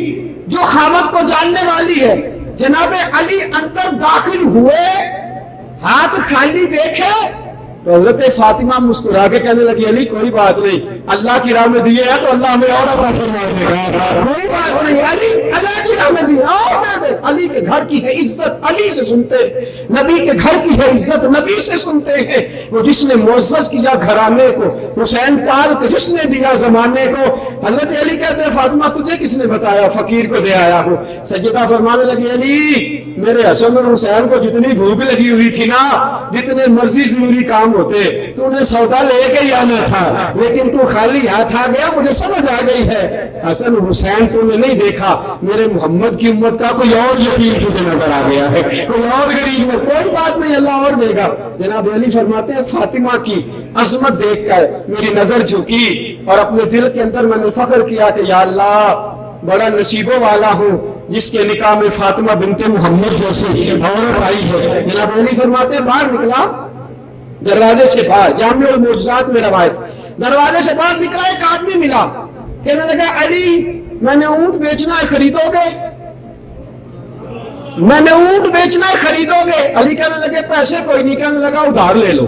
جو خامد کو جاننے والی ہے۔ جناب علی اندر داخل ہوئے، ہاتھ خالی دیکھے تو حضرت فاطمہ مسکرا کے کہنے لگی علی کوئی بات نہیں، اللہ کی راہ میں دیے ہیں تو اللہ ہمیں اور عطا فرما دے گا، کوئی بات نہیں علی، اللہ کی راہ میں دیے اور دے دے۔ علی کے گھر کی ہے عزت، علی سے سنتے ہیں، نبی کے گھر کی ہے عزت، نبی سے سنتے ہیں، وہ جس نے معزز کیا گھرانے کو، حسین پال کو جس نے دیا زمانے کو۔ حضرت علی کہتے ہیں فاطمہ تجھے کس نے بتایا، فقیر کو دے آیا ہوں۔ سیدہ فرمانے لگی علی میرے حسن اور حسین کو جتنی بھوک لگی ہوئی تھی نا، جتنے مرضی ضروری کام ہوتے تو نے سودا لے کے ہی آنا تھا، لیکن تو خالی ہاتھ آ گیا، مجھے سمجھ آ گئی ہے حسن حسین تو نے نہیں دیکھا، میرے محمد کی امت کا کوئی اور یتیم تجھے نظر آ گیا ہے، کوئی اور غریب میں، کوئی بات نہیں اللہ اور دے گا۔ جناب علی فرماتے ہیں فاطمہ کی عظمت دیکھ کر میری نظر جھکی اور اپنے دل کے اندر میں نے فخر کیا کہ یا اللہ بڑا نصیبوں والا ہوں جس کے نکاح میں فاطمہ بنت محمد جیسی عورت آئی ہے۔ جناب علی فرماتے ہیں باہر نکلا، دروازے سے باہر، جامع المعجزات میں روایت، دروازے سے باہر نکلا ایک آدمی ملا، کہنے لگا علی میں نے اونٹ بیچنا ہے خریدو گے؟ میں نے اونٹ بیچنا ہے خریدو گے؟ علی کہنے لگے پیسے کوئی نہیں، کہنے لگا ادھار لے لو،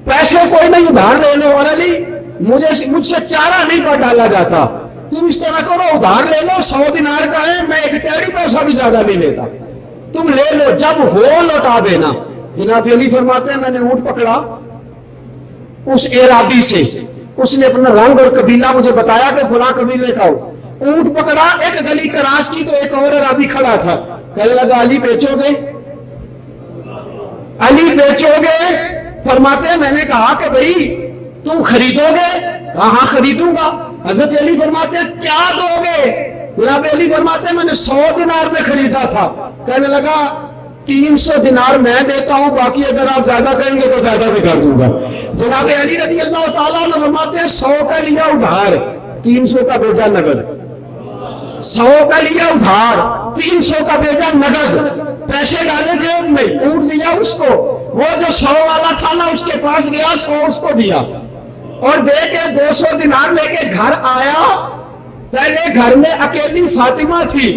پیسے کوئی نہیں ادھار لے لو۔ اور علی مجھ سے چارہ نہیں پر ڈالا جاتا، تم اس طرح کرو ادھار لے لو، 100 دینار کا ہے، میں ایک ٹیڑی پیسہ بھی زیادہ نہیں لیتا، تم لے لو، جب ہو لوٹا دینا۔ جناب علی فرماتے ہیں میں نے اونٹ پکڑا اس ارادی سے، اس نے اپنا رنگ اور قبیلہ مجھے بتایا کہ فلاں قبیلے کا ہو، اونٹ پکڑا، ایک گلی کراس کی تو ایک اور عربی کھڑا تھا، کہنے لگا علی بیچو گے؟ علی بیچو گے؟ فرماتے ہیں میں نے کہا کہ بھئی تم خریدو گے؟ کہاں خریدوں گا؟ حضرت علی فرماتے ہیں کیا دو گے؟ جناب علی فرماتے ہیں میں نے 100 دینار میں خریدا تھا، کہنے لگا 300 دینار میں دیتا ہوں، باقی اگر آپ زیادہ کریں گے تو زیادہ بھی کر دوں گا۔ جناب علی رضی اللہ تعالیٰ عنہ فرماتے ہیں 100 کا لیا ادھار، 300 کا بھیجا نقد، 100 کا لیا ادھار، 300 کا بھیجا نقد، پیسے ڈالے جیب میں، اونٹ دیا اس کو، وہ جو 100 والا تھا نا اس کے پاس گیا، 100 اس کو دیا، اور دے کے 200 دینار لے کے گھر آیا۔ پہلے گھر میں اکیلی فاطمہ تھی،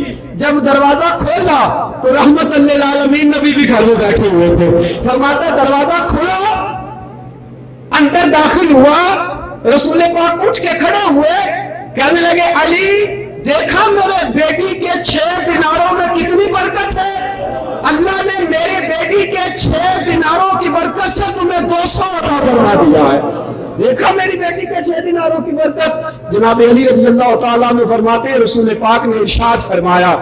جب دروازہ کھولا تو رحمت للعالمین نبی بھی گھر میں بیٹھے ہوئے تھے۔ فرماتا دروازہ کھولا، اندر داخل ہوا، رسول پاک اٹھ کے کھڑے ہوئے، کہنے لگے علی دیکھا میرے بیٹی کے 6 دیناروں میں کتنی برکت ہے، اللہ نے میرے بیٹی کے 6 دیناروں کی برکت سے تمہیں 200 عطا فرما دیا ہے، دیکھا میری بیٹی کے 6 دیناروں کی برکت۔ جناب علی رضی اللہ تعالیٰ عنہ فرماتے ہیں رسول پاک نے ارشاد فرمایا،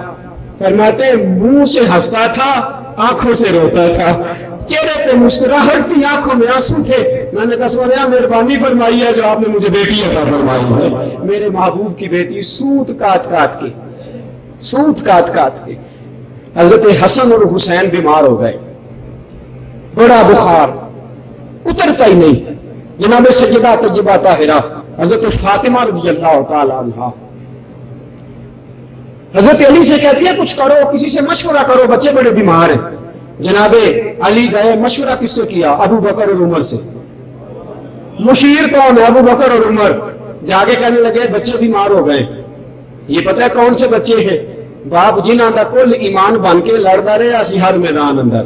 فرماتے ہیں منہ سے ہنستا تھا آنکھوں سے روتا تھا، چہرے پہ مسکراہٹ تھی آنکھوں میں آنسو تھے۔ میں نے کہا سوریا مہربانی فرمائی ہے جو آپ نے مجھے بیٹی عطا فرمائی ہے، میرے محبوب کی بیٹی سوت کاٹ کاٹ کے۔ حضرت حسن اور حسین بیمار ہو گئے، بڑا بخار اترتا ہی نہیں۔ جناب سیدہ طیبہ طاہرہ حضرت فاطمہ رضی اللہ تعالی عنہا حضرت علی سے کہتی ہے کچھ کرو، کسی سے مشورہ کرو، بچے بڑے بیمار ہیں۔ جناب علی گئے، مشورہ کس سے کیا؟ ابو بکر اور عمر سے۔ مشیر کون ہے؟ ابو بکر اور عمر۔ جا کے کہنے لگے بچے بیمار ہو گئے، یہ پتہ ہے کون سے بچے ہیں؟ باپ جنہاں دا کل ایمان بن کے لڑدا رہے اسی ہر میدان اندر،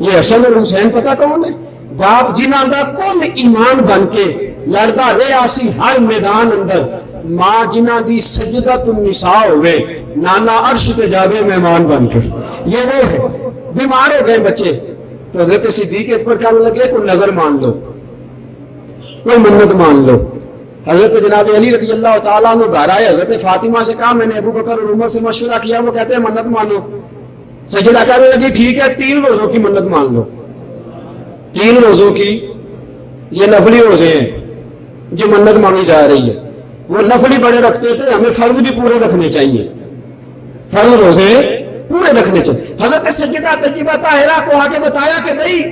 یہ حسن اور حسین پتہ کون ہے؟ باپ جنہاں دا کل ایمان بن کے لڑدا رہے اسی ہر میدان اندر، ماں جنہاں دی سجدۃ النساء ہوئے، نانا عرش تے جاوے مہمان بن کے، یہ وہ ہے۔ بیمار ہو گئے بچے تو حضرت صدیق اکبر کہنے لگے کوئی نظر مان لو، کوئی منت مان لو۔ حضرت جناب علی رضی اللہ تعالیٰ عنہ گھر آئے، حضرت فاطمہ سے کہا میں نے ابو بکر اور عمر سے مشورہ کیا، وہ کہتے ہیں منت مانو۔ سجدہ کہنے لگی ٹھیک ہے 3 روزوں کی منت مان لو، 3 روزوں کی، یہ نفلی روزے ہیں جو منت مانگی جا رہی ہے، وہ نفلی بڑے رکھتے تھے، ہمیں فرض بھی پورے رکھنے چاہیے، فرض روزے پورے رکھنے چاہیے۔ حضرت سیدہ طیبہ طاہرہ کو آگے بتایا کہ بھائی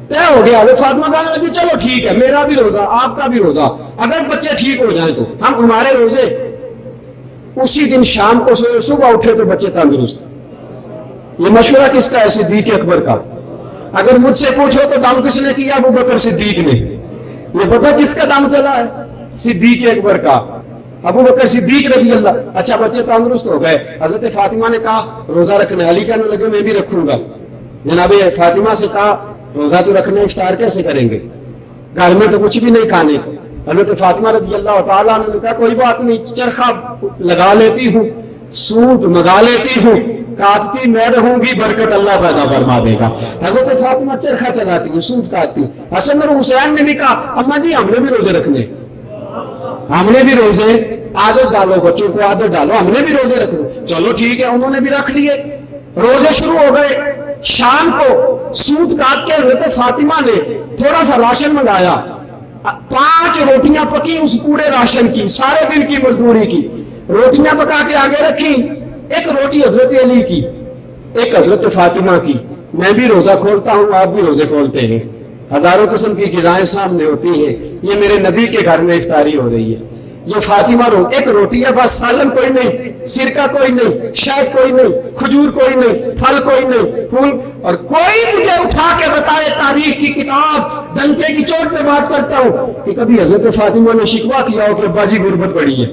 طے ہو گیا، حضرت فاطمہ کہنے لگی چلو ٹھیک ہے، میرا بھی روزہ آپ کا بھی روزہ، اگر بچے ٹھیک ہو جائیں تو ہمارے روزے۔ اسی دن شام کو صبح اٹھے تو بچے تندرست۔ یہ مشورہ کس کا ہے؟ صدیق اکبر کا۔ اگر مجھ سے پوچھو تو دم کس نے کیا؟ ابو بکر صدیق نے۔ یہ پتہ کس کا دم چلا ہے؟ صدیق اکبر کا، ابو بکر صدیق رضی اللہ۔ اچھا بچے تندرست ہو گئے، حضرت فاطمہ نے کہا روزہ رکھنا، علی کہنے لگے میں بھی رکھوں گا۔ جناب فاطمہ سے کہا روزہ تو رکھنا، افطار کیسے کریں گے؟ گھر میں تو کچھ بھی نہیں کھانے۔ حضرت فاطمہ رضی اللہ تعالیٰ عنہ نے کہا کوئی بات نہیں، چرخہ لگا لیتی ہوں، سوت منگا لیتی ہوں، کاٹتی میں رہوں گی، برکت اللہ پیدا فرما دے گا۔ حضرت فاطمہ چرخہ چلاتی ہے، سوت کاٹتی۔ حسن اور حسین نے بھی کہا اماں جی ہم نے بھی روزے رکھنے، ہم نے بھی روزے، عادت ڈالو بچوں کو، عادت ڈالو، ہم نے بھی روزے رکھنے۔ چلو ٹھیک ہے، انہوں نے بھی رکھ لیے، روزے شروع ہو گئے۔ شام کو سوت کاٹ کے حضرت فاطمہ نے تھوڑا سا راشن منگایا، 5 روٹیاں پکی اس پورے راشن کی، سارے دن کی مزدوری کی، روٹیاں پکا کے آگے رکھی، ایک روٹی حضرت علی کی، ایک حضرت فاطمہ کی۔ میں بھی روزہ کھولتا ہوں، آپ بھی روزے کھولتے ہیں، ہزاروں قسم کی غذائیں سامنے ہوتی ہیں، یہ میرے نبی کے گھر میں افطاری ہو رہی ہے۔ یہ فاطمہ ایک روٹی ہے بس، سالن کوئی نہیں، سرکہ کوئی نہیں، شہد کوئی نہیں، کھجور کوئی نہیں، پھل کوئی نہیں، پھول، اور کوئی مجھے اٹھا کے بتائے تاریخ کی کتاب، ڈنکے کی چوٹ پہ بات کرتا ہوں کہ کبھی حضرت فاطمہ نے شکوہ کیا ہو کہ ابا جی غربت بڑی ہے؟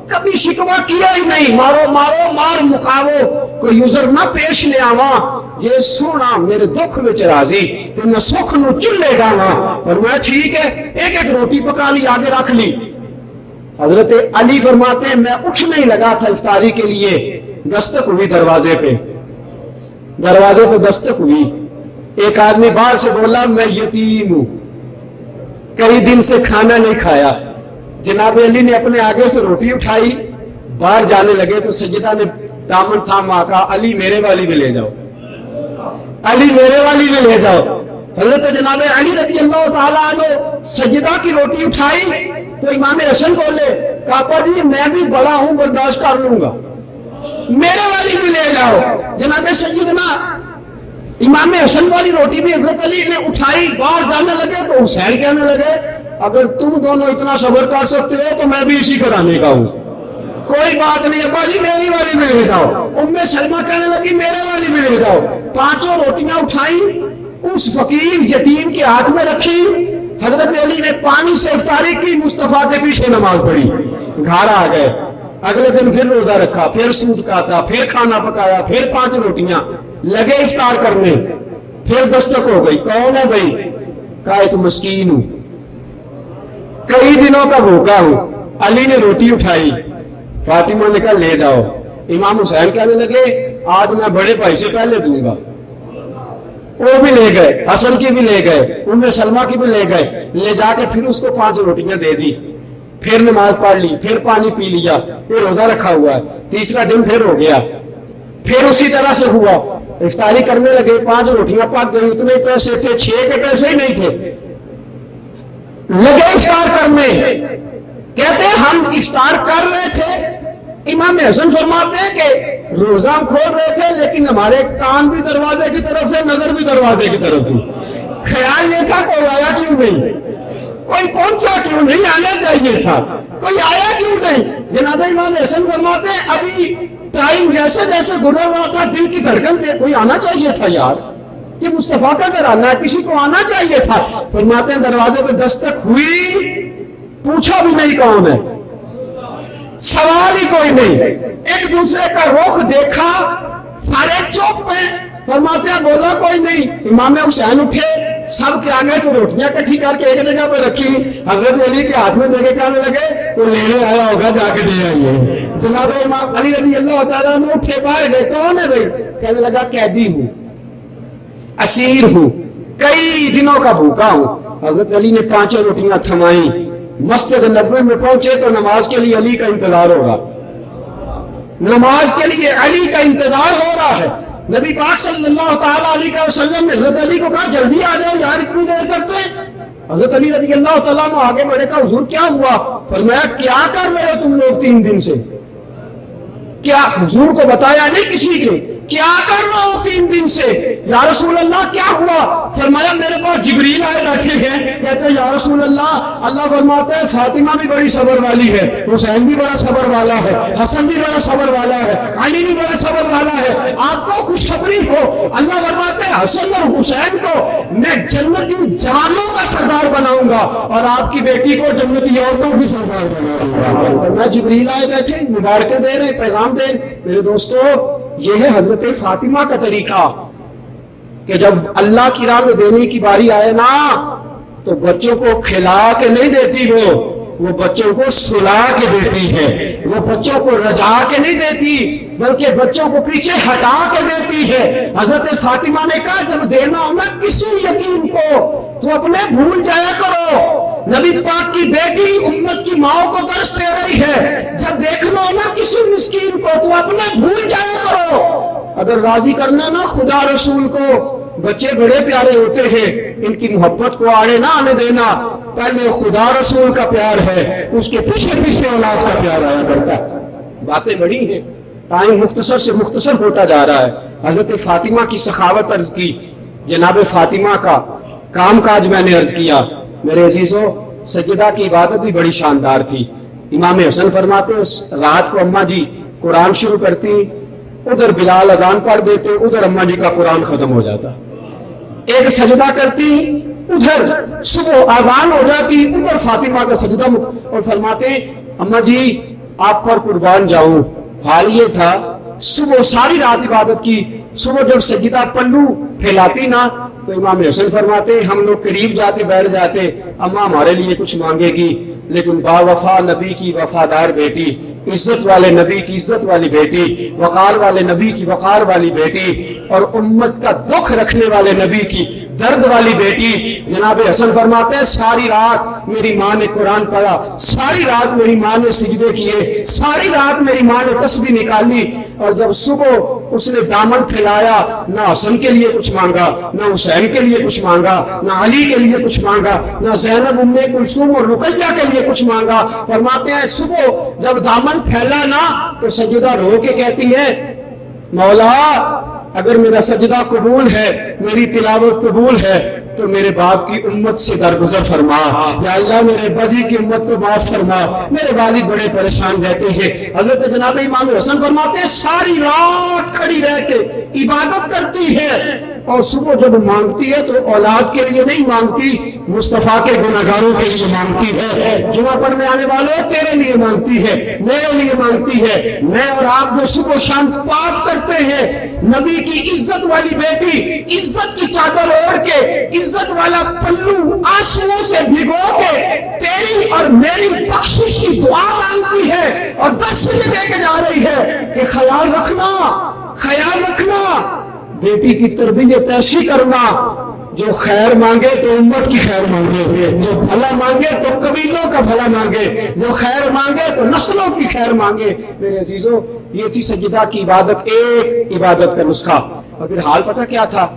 کبھی شکوہ کیا ہی نہیں. مارو مارو مار مکاو کوئی عذر نہ پیش لے آواں، جے سونا میرے دکھ وچ راضی تے نہ سکھ نو چلے ڈاواں. فرمایا ٹھیک ہے، ایک ایک روٹی پکا لی، آگے رکھ لی. حضرت علی فرماتے ہیں میں اٹھنے ہی لگا تھا افطاری کے لیے، دستک ہوئی دروازے پہ، دروازے پہ دستک ہوئی. ایک آدمی باہر سے بولا میں یتیم ہوں، کئی دن سے کھانا نہیں کھایا. جناب علی نے اپنے آگے سے روٹی اٹھائی، باہر جانے لگے تو سجدہ نے دامن تھاما، کہا علی میرے والی بھی لے جاؤ، علی میرے والی بھی لے جاؤ. حضرت جناب علی رضی اللہ تعالیٰ عنہ سجدہ کی روٹی اٹھائی تو امام حسن بولے کہا جی میں بھی بڑا ہوں، برداشت کر لوں گا، میرے والی بھی لے جاؤ. جناب سیدنا امام حسن والی روٹی بھی حضرت علی نے اٹھائی، باہر جانے لگے تو حسین کہنے لگے اگر تم دونوں اتنا صبر کر سکتے ہو تو میں بھی اسی کرانے کا ہوں، کوئی بات نہیں ابا جی میری والی بھی لے جاؤ. ام سلمہ کہنے لگی میرے والی بھی لے جاؤ. پانچوں روٹیاں اٹھائی، اس فقیر یتیم کے ہاتھ میں رکھی. حضرت علی نے پانی سے افطاری کی، مصطفیٰ کے پیچھے نماز پڑھی، گھر آ گئے. اگلے دن پھر روزہ رکھا، پھر سوٹ کاتا، پھر کھانا پکایا، پھر 5 روٹیاں، لگے افطار کرنے. پھر دستک ہو گئی، کون ہے بھائی؟ کہا ایک مسکین ہوں، کئی دنوں کا بھوکا ہوں. علی نے روٹی اٹھائی، فاطمہ نے کہا لے جاؤ. امام حسین کہنے لگے آج میں بڑے بھائی سے پہلے دوں گا. وہ بھی لے گئے، حسن کی بھی لے گئے، ام سلمہ کی بھی لے گئے. لے جا کے پھر اس کو 5 روٹیاں دے دی، پھر نماز پڑھ لی، پھر پانی پی لیا، پھر روزہ رکھا ہوا ہے. تیسرا دن پھر ہو گیا، پھر اسی طرح سے ہوا. افطاری کرنے لگے، 5 روٹیاں پک گئی. اتنے پیسے تھے، 6 کے پیسے ہی نہیں تھے. لگے افطار کرنے، کہتے ہم افطار کر رہے تھے. امام حسن فرماتے ہیں کہ روزہ کھول رہے تھے لیکن ہمارے کان بھی دروازے کی طرف سے، نظر بھی دروازے کی طرف تھی. خیال یہ تھا کوئی آیا کیوں نہیں، کوئی پہنچا کیوں نہیں، آنا چاہیے تھا، کوئی آیا کیوں نہیں. جناب امام حسن فرماتے ہیں ابھی ٹائم جیسے جیسے گزر رہا تھا دل کی دھڑکن تھے، کوئی آنا چاہیے تھا یار، یہ مصطفیٰ کا گھرانہ ہے، کسی کو آنا چاہیے تھا. فرماتے ہیں دروازے پہ دستک ہوئی، پوچھا بھی نہیں کون ہے، سوال ہی کوئی نہیں، ایک دوسرے کا رخ دیکھا، سارے چوپ ہیں. فرماتے ہیں بولا کوئی نہیں. امام حسین اٹھے، سب کے آگے تو روٹیاں کٹھی کر کے ایک جگہ پہ رکھی، حضرت علی کے ہاتھ میں دے کے کہنے لگے وہ لینے آیا ہوگا، جا کے دے آئیے. جناب امام علی رضی اللہ تعالیٰ عنہ اٹھے، باہر گئے، کون ہے بھائی؟ کہنے لگا قیدی ہوں، اسیر ہوں، کئی دنوں کا بھوکا ہوں. حضرت علی نے 5 روٹیاں تھمائیں. مسجد نبوی میں پہنچے تو نماز کے لیے علی کا انتظار ہوگا، نماز کے لیے علی کا انتظار ہو رہا ہے. نبی پاک صلی اللہ تعالیٰ علیہ وسلم نے حضرت علی کو کہا جلدی آ جاؤ یار، اتنی دیر کرتے ہیں. حضرت علی رضی اللہ تعالیٰ عنہ آگے بڑھے، کہا حضور کیا ہوا؟ فرمایا کیا کر رہے ہو تم لوگ 3 دن سے؟ کیا حضور کو بتایا نہیں کسی نے، کیا کر رہا ہو 3 دن سے؟ یا رسول اللہ کیا ہوا؟ فرمایا میرے پاس جبریل آئے بیٹھے ہیں، کہتے ہیں یا رسول اللہ، اللہ فرماتا ہے فاطمہ بھی بڑی صبر والی ہے، حسین بھی بڑا صبر والا ہے، حسن بھی بڑا صبر والا ہے، علی بھی بڑا صبر والا ہے، آپ کو خوشخبری ہو، اللہ فرماتا ہے حسن اور حسین کو میں جنتی جانوں کا سردار بناؤں گا اور آپ کی بیٹی کو جنتی عورتوں کی سردار بناؤں گا. میں جبریل آئے بیٹھے، مبارکیں دے رہے، پیغام دے رہے. میرے دوستو یہ ہے حضرت فاطمہ کا طریقہ کہ جب اللہ کی راہ میں دینے کی باری آئے نا تو بچوں کو کھلا کے نہیں دیتی، وہ بچوں کو سلا کے دیتی ہے، وہ بچوں کو رجا کے نہیں دیتی بلکہ بچوں کو پیچھے ہٹا کے دیتی ہے. حضرت فاطمہ نے کہا جب دینا ہو نا کسی یتیم کو تو اپنے بھول جایا کرو. نبی پاک کی بیٹی امت کی ماں کو درس دے رہی ہے، جب دیکھنا ہو نا کسی مسکین کو تو اپنے بھول جایا کرو. اگر راضی کرنا نا خدا رسول کو، بچے بڑے پیارے ہوتے ہیں، ان کی محبت کو آڑے نہ آنے دینا. پہلے خدا رسول کا پیار ہے، اس کے پیچھے پیچھے اولاد کا پیار آیا کرتا ہے. باتیں بڑی ہیں، ٹائم مختصر سے مختصر ہوتا جا رہا ہے. حضرت فاطمہ کی سخاوت عرض کی، جناب فاطمہ کا کام کاج میں نے عرض کیا. میرے عزیزوں سجدہ کی عبادت بھی بڑی شاندار تھی. امام حسن فرماتے ہیں رات کو اماں جی قرآن شروع کرتی، ادھر بلال اذان پڑھ دیتے، ادھر اماں جی کا قرآن ختم ہو جاتا، ایک سجدہ کرتی، ادھر صبح اذان ہو جاتی، ادھر فاطمہ کا سجدہ، اور فرماتے ہیں اماں جی آپ پر قربان جاؤں، حال یہ تھا صبح ساری رات عبادت کی، صبح جب سجدہ پلو پھیلاتی نا تو امام حسن فرماتے ہم لوگ قریب جاتے بیٹھ جاتے، اماں ہمارے لیے کچھ مانگے گی، لیکن با وفا نبی کی وفادار بیٹی، عزت والے نبی کی عزت والی بیٹی، وقار والے نبی کی وقار والی بیٹی، اور امت کا دکھ رکھنے والے نبی کی درد والی بیٹی، جناب حسن فرماتے ہیں ساری رات میری ماں نے قرآن پڑھا، ساری رات میری ماں نے سجدے کیے، ساری رات میری ماں نے تسبیح نکالی، اور جب صبح اس نے دامن پھیلایا نہ حسن کے لیے کچھ مانگا، نہ حسین کے لیے کچھ مانگا، نہ علی کے لیے کچھ مانگا، نہ زینب ام کلثوم اور رقیہ کے لیے کچھ مانگا۔ فرماتے ہیں صبح جب دامن پھیلا نا تو سجدہ رو کے کہتی ہے مولا اگر میرا سجدہ قبول ہے، میری تلاوت قبول ہے تو میرے باپ کی امت سے درگزر فرما، یا اللہ میرے ابا جی کی امت کو معاف فرما، میرے والد بڑے پریشان رہتے ہیں۔ حضرت جناب امام حسن فرماتے ہیں ساری رات کھڑی رہ کے عبادت کرتی ہے، اور صبح جب مانگتی ہے تو اولاد کے لیے نہیں مانگتی، مصطفیٰ کے گناہگاروں کے لیے مانگتی ہے، جمعہ پڑھنے آنے والوں تیرے لیے مانگتی ہے، میرے لیے مانگتی ہے۔ میں اور آپ جو صبح شام پاک کرتے ہیں، نبی کی عزت والی بیٹی عزت کی چادر اوڑھ کے، عزت والا پلو آنسوؤں سے بھگو کے تیری اور میری بخشش کی دعا مانگتی ہے، اور درس یہ دے کے جا رہی ہے کہ خیال رکھنا، خیال رکھنا، بیٹی کی تربیت ایسی کرنا جو خیر مانگے تو امت کی خیر مانگے، جو بھلا مانگے تو قبیلوں کا بھلا مانگے، جو خیر مانگے تو نسلوں کی خیر مانگے۔ میرے عزیزوں یہ تھی سجدہ کی عبادت، ایک عبادت کا نسخہ۔ اور پھر حال پتہ کیا تھا؟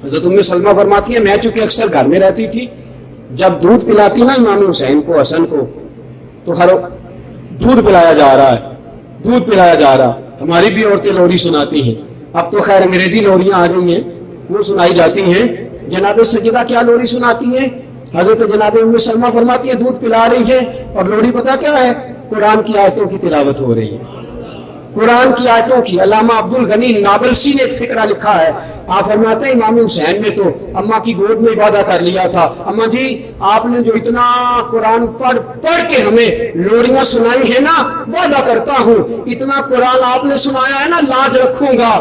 حضرت ام سلمہ فرماتی ہے میں چونکہ اکثر گھر میں رہتی تھی، جب دودھ پلاتی نا امام حسین کو حسن کو تو ہر دودھ پلایا جا رہا ہے، دودھ پلایا جا رہا۔ ہماری بھی عورتیں لوری سناتی ہیں، اب تو خیر انگریزی لوریاں آ گئی ہیں وہ سنائی جاتی ہیں۔ جناب سجدہ کیا لوری سناتی ہیں؟ حضرت جناب ام سلمہ فرماتی ہے دودھ پلا رہی ہے اور لوری پتہ کیا ہے؟ قرآن کی آیتوں کی تلاوت ہو رہی ہے، قرآن کی آیتوں کی۔ علامہ عبد الغنی نابلسی نے ایک فقرہ لکھا ہے، آپ فرماتے ہیں امام حسین نے تو اماں کی گود میں عبادت کر لیا تھا، اماں جی آپ نے جو اتنا قرآن پڑھ کے ہمیں لوریاں سنائی ہیں نا، وعدہ کرتا ہوں اتنا قرآن آپ نے سنایا ہے نا لاج رکھوں گا،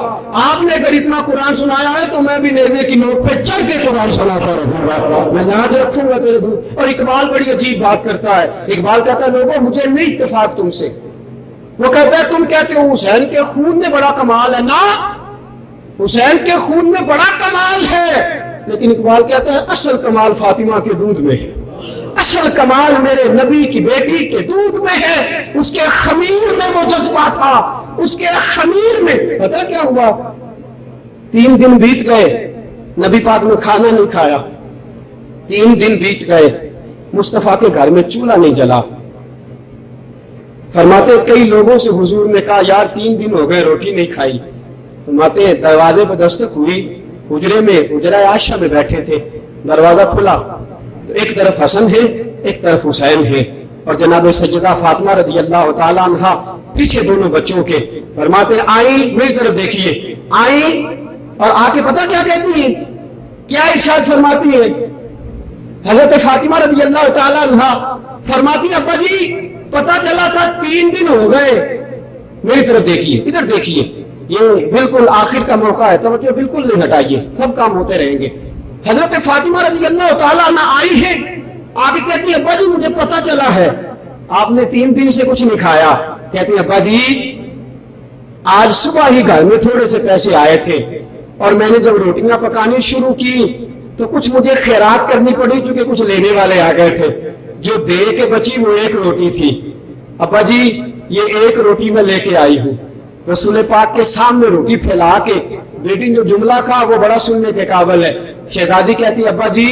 آپ نے اگر اتنا قرآن سنایا ہے تو میں بھی نیزے کی نوک پہ چڑھ کے قرآن سناتا رہوں گا، میں لاج رکھوں گا تیرے دودھ۔ اور اقبال بڑی عجیب بات کرتا ہے، اقبال کہتا ہے لوگوں مجھے نہیں اتفاق تم سے، وہ کہتا ہے تم کہتے ہو حسین کے خون میں بڑا کمال ہے، نا حسین کے خون میں بڑا کمال ہے، لیکن اقبال کہتا ہے اصل کمال فاطمہ کے دودھ میں ہے، اصل کمال میرے نبی کی بیٹی کے دودھ میں ہے، اس کے خمیر میں وہ جذبہ تھا، اس کے خمیر میں۔ پتہ کیا ہوا؟ 3 دن بیت گئے، نبی پاک نے کھانا نہیں کھایا، 3 دن بیت گئے، مصطفیٰ کے گھر میں چولہا نہیں جلا۔ فرماتے کئی لوگوں سے حضور نے کہا یار 3 دن ہو گئے روٹی نہیں کھائی۔ فرماتے ہیں دروازے پر دستک ہوئی، حجرے میں حجرہ عائشہ میں بیٹھے تھے، دروازہ کھلا تو ایک طرف حسن ہے ایک طرف حسین ہے، اور جناب سیدہ فاطمہ رضی اللہ تعالیٰ عنہا پیچھے دونوں بچوں کے۔ فرماتے ہیں آئیں میری طرف دیکھیے، آئیں اور آ کے پتہ کیا کہتی ہیں، کیا ارشاد فرماتی ہیں؟ حضرت فاطمہ رضی اللہ تعالیٰ عنہا فرماتی ہیں ابا جی پتہ چلا تھا 3 دن ہو گئے، میری طرف دیکھیے، ادھر دیکھیے، یہ بالکل آخر کا موقع ہے، توجہ بالکل نہیں ہٹائیے، سب کام ہوتے رہیں گے۔ حضرت فاطمہ رضی اللہ تعالیٰ عنہ آئی ہے، آگے کہتی ہے ابا جی مجھے پتہ چلا ہے آپ نے 3 دن سے کچھ نہیں کھایا۔ کہتی ہے ابا جی آج صبح ہی گھر میں تھوڑے سے پیسے آئے تھے، اور میں نے جب روٹیاں پکانی شروع کی تو کچھ مجھے خیرات کرنی پڑی کیونکہ کچھ لینے والے آ گئے تھے، جو دے کے بچی وہ 1 روٹی تھی۔ ابا جی یہ 1 روٹی میں لے کے آئی ہوں۔ رسول پاک کے سامنے روٹی پھیلا کے بیٹی نے جو جملہ کہا وہ بڑا سننے کے قابل ہے۔ شہزادی کہتی ہے ابا جی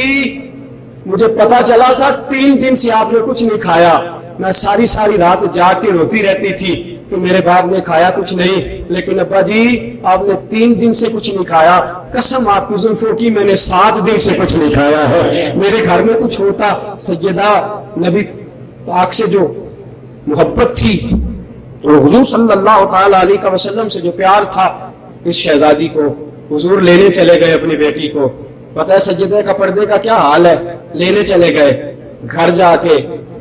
مجھے پتا چلا تھا 3 دن سے آپ نے کچھ نہیں کھایا، میں ساری رات جاگ کے روتی رہتی تھی کہ میرے باپ نے کھایا کچھ نہیں، لیکن ابا جی آپ نے 3 دن سے کچھ نہیں کھایا، قسم آپ کی زلفوں کی میں نے 7 دن سے کچھ نہیں کھایا ہے۔ میرے گھر میں کچھ ہوتا، سیدہ نبی پاک سے جو محبت تھی اور حضور صلی اللہ تعالی علیہ وسلم سے جو پیار تھا، اس شہزادی کو حضور لینے چلے گئے اپنی بیٹی کو. پتہ ہے سجدے کا پردے کا کیا حال ہے؟ لینے چلے گئے. گھر جا کے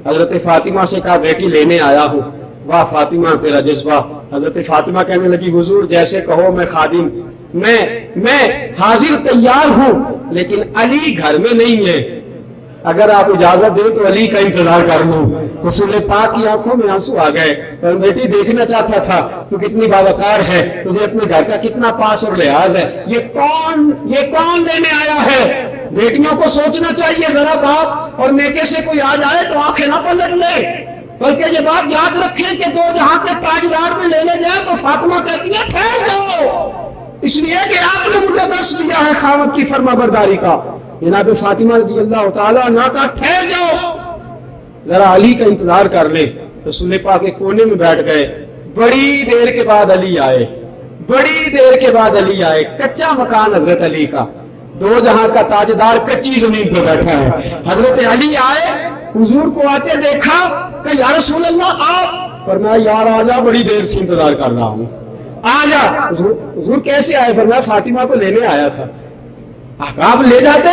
حضرت فاطمہ سے کہا بیٹی لینے آیا ہوں. واہ فاطمہ تیرا جذبہ. حضرت فاطمہ کہنے لگی حضور جیسے کہو، میں خادم، میں حاضر تیار ہوں، لیکن علی گھر میں نہیں ہے. اگر آپ اجازت دیں تو علی کا انتظار کر لوں. رسول پاک کی آنکھوں میں آنسو آ گئے. اور بیٹی دیکھنا چاہتا تھا تو کتنی باوقار ہے، تجھے اپنے گھر کا کتنا پاس اور لحاظ ہے. یہ کون لینے آیا ہے؟ بیٹیوں کو سوچنا چاہیے ذرا باپ اور میکے سے کوئی آ جائے تو آنکھیں نہ پلٹ لے، بلکہ یہ بات یاد رکھیں کہ دو جہاں کے تاجدار میں لینے جائے تو فاطمہ کہتی ہے ٹھہر جاؤ، اس لیے کہ آپ نے مجھے درس دیا ہے خاوند کی فرما برداری کا. جناب فاطمہ رضی اللہ تعالیٰ عنہ کا ٹھہر جاؤ، ذرا علی کا انتظار کر لیں. رسول پاک کے کونے میں بیٹھ گئے. بڑی دیر کے بعد علی آئے. کچا مکان حضرت علی کا، دو جہاں کا تاجدار کچی زمین پہ بیٹھا ہے. حضرت علی آئے، حضور کو آتے دیکھا کہ یا رسول اللہ آپ. فرمایا یار آجا، بڑی دیر سے انتظار کر رہا ہوں، آجا. حضور کیسے آئے؟ فرمایا فاطمہ کو لینے آیا تھا. آپ لے جاتے؟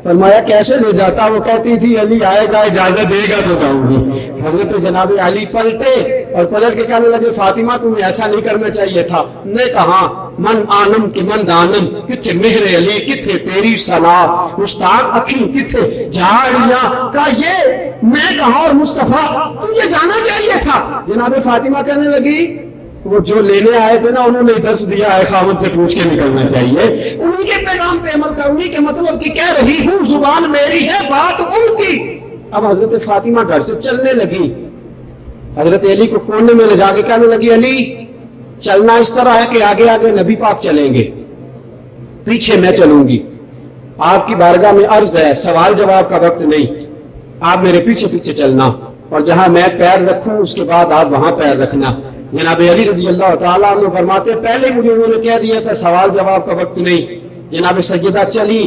فرمایا کیسے لے جاتا؟ وہ کہتی تھی علی آئے گا، اجازت دے گا تو جاؤں گی. حضرت جناب علی پلٹے اور پلٹ کے کہنے لگے فاطمہ تمہیں ایسا نہیں کرنا چاہیے تھا. نے کہا من آنم کہ من دانم، کتھے مہر علی، کتھے تیری صلاح، مشتاق اکھیں کتھے جھاڑیاں. کہا یہ میں کہاں اور مصطفیٰ، تجھے جانا چاہیے تھا. جناب فاطمہ کہنے لگی وہ جو لینے آئے تھے نا انہوں نے درس دیا ہے، خاوند سے پوچھ کے نکلنا چاہیے. انہی کے پیغام پہ عمل کر، انہی کے مطلب کی کہہ رہی ہوں، زبان میری ہے بات ان کی. اب حضرت فاطمہ گھر سے چلنے لگی. حضرت علی کو کونے میں لے جا کے کہنے لگی علی چلنا اس طرح ہے کہ آگے آگے نبی پاک چلیں گے، پیچھے میں چلوں گی. آپ کی بارگاہ میں عرض ہے، سوال جواب کا وقت نہیں، آپ میرے پیچھے پیچھے چلنا اور جہاں میں پیر رکھوں اس کے بعد آپ وہاں پیر رکھنا. جناب علی رضی اللہ تعالیٰ عنہ فرماتے پہلے مجھے انہوں نے کہہ دیا تھا سوال جواب کا وقت نہیں. جناب سیدہ چلی،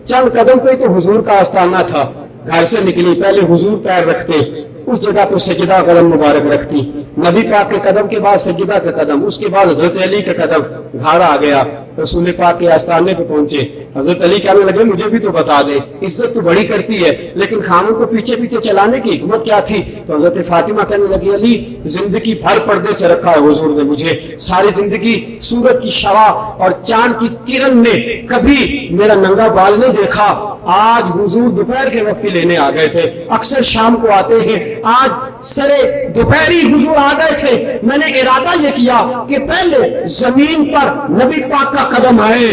چند قدم پہ تو حضور کا آستانہ تھا. گھر سے نکلی، پہلے حضور پیر رکھتے، اس جگہ پہ سجدہ قدم مبارک رکھتی. نبی پاک کے قدم کے بعد سجدہ کا قدم، اس کے بعد حضرت علی کا قدم. گھر آ گیا، رسول پاک کے آستانے پہ پہنچے. حضرت علی کہنے لگے مجھے بھی تو بتا دے، عزت تو بڑی کرتی ہے لیکن خامد کو پیچھے پیچھے چلانے کی حکمت کیا تھی؟ تو حضرت فاطمہ کہنے لگی علی زندگی بھر پردے سے رکھا ہے حضور نے مجھے، ساری زندگی سورج کی شعاع اور چاند کی کرن نے کبھی میرا ننگا بال نہیں دیکھا. آج حضور دوپہر کے وقت لینے آ گئے تھے، اکثر شام کو آتے ہیں، آج سرے دوپہری حضور آ گئے تھے. میں نے ارادہ یہ کیا کہ پہلے زمین پر نبی پاک کا قدم آئے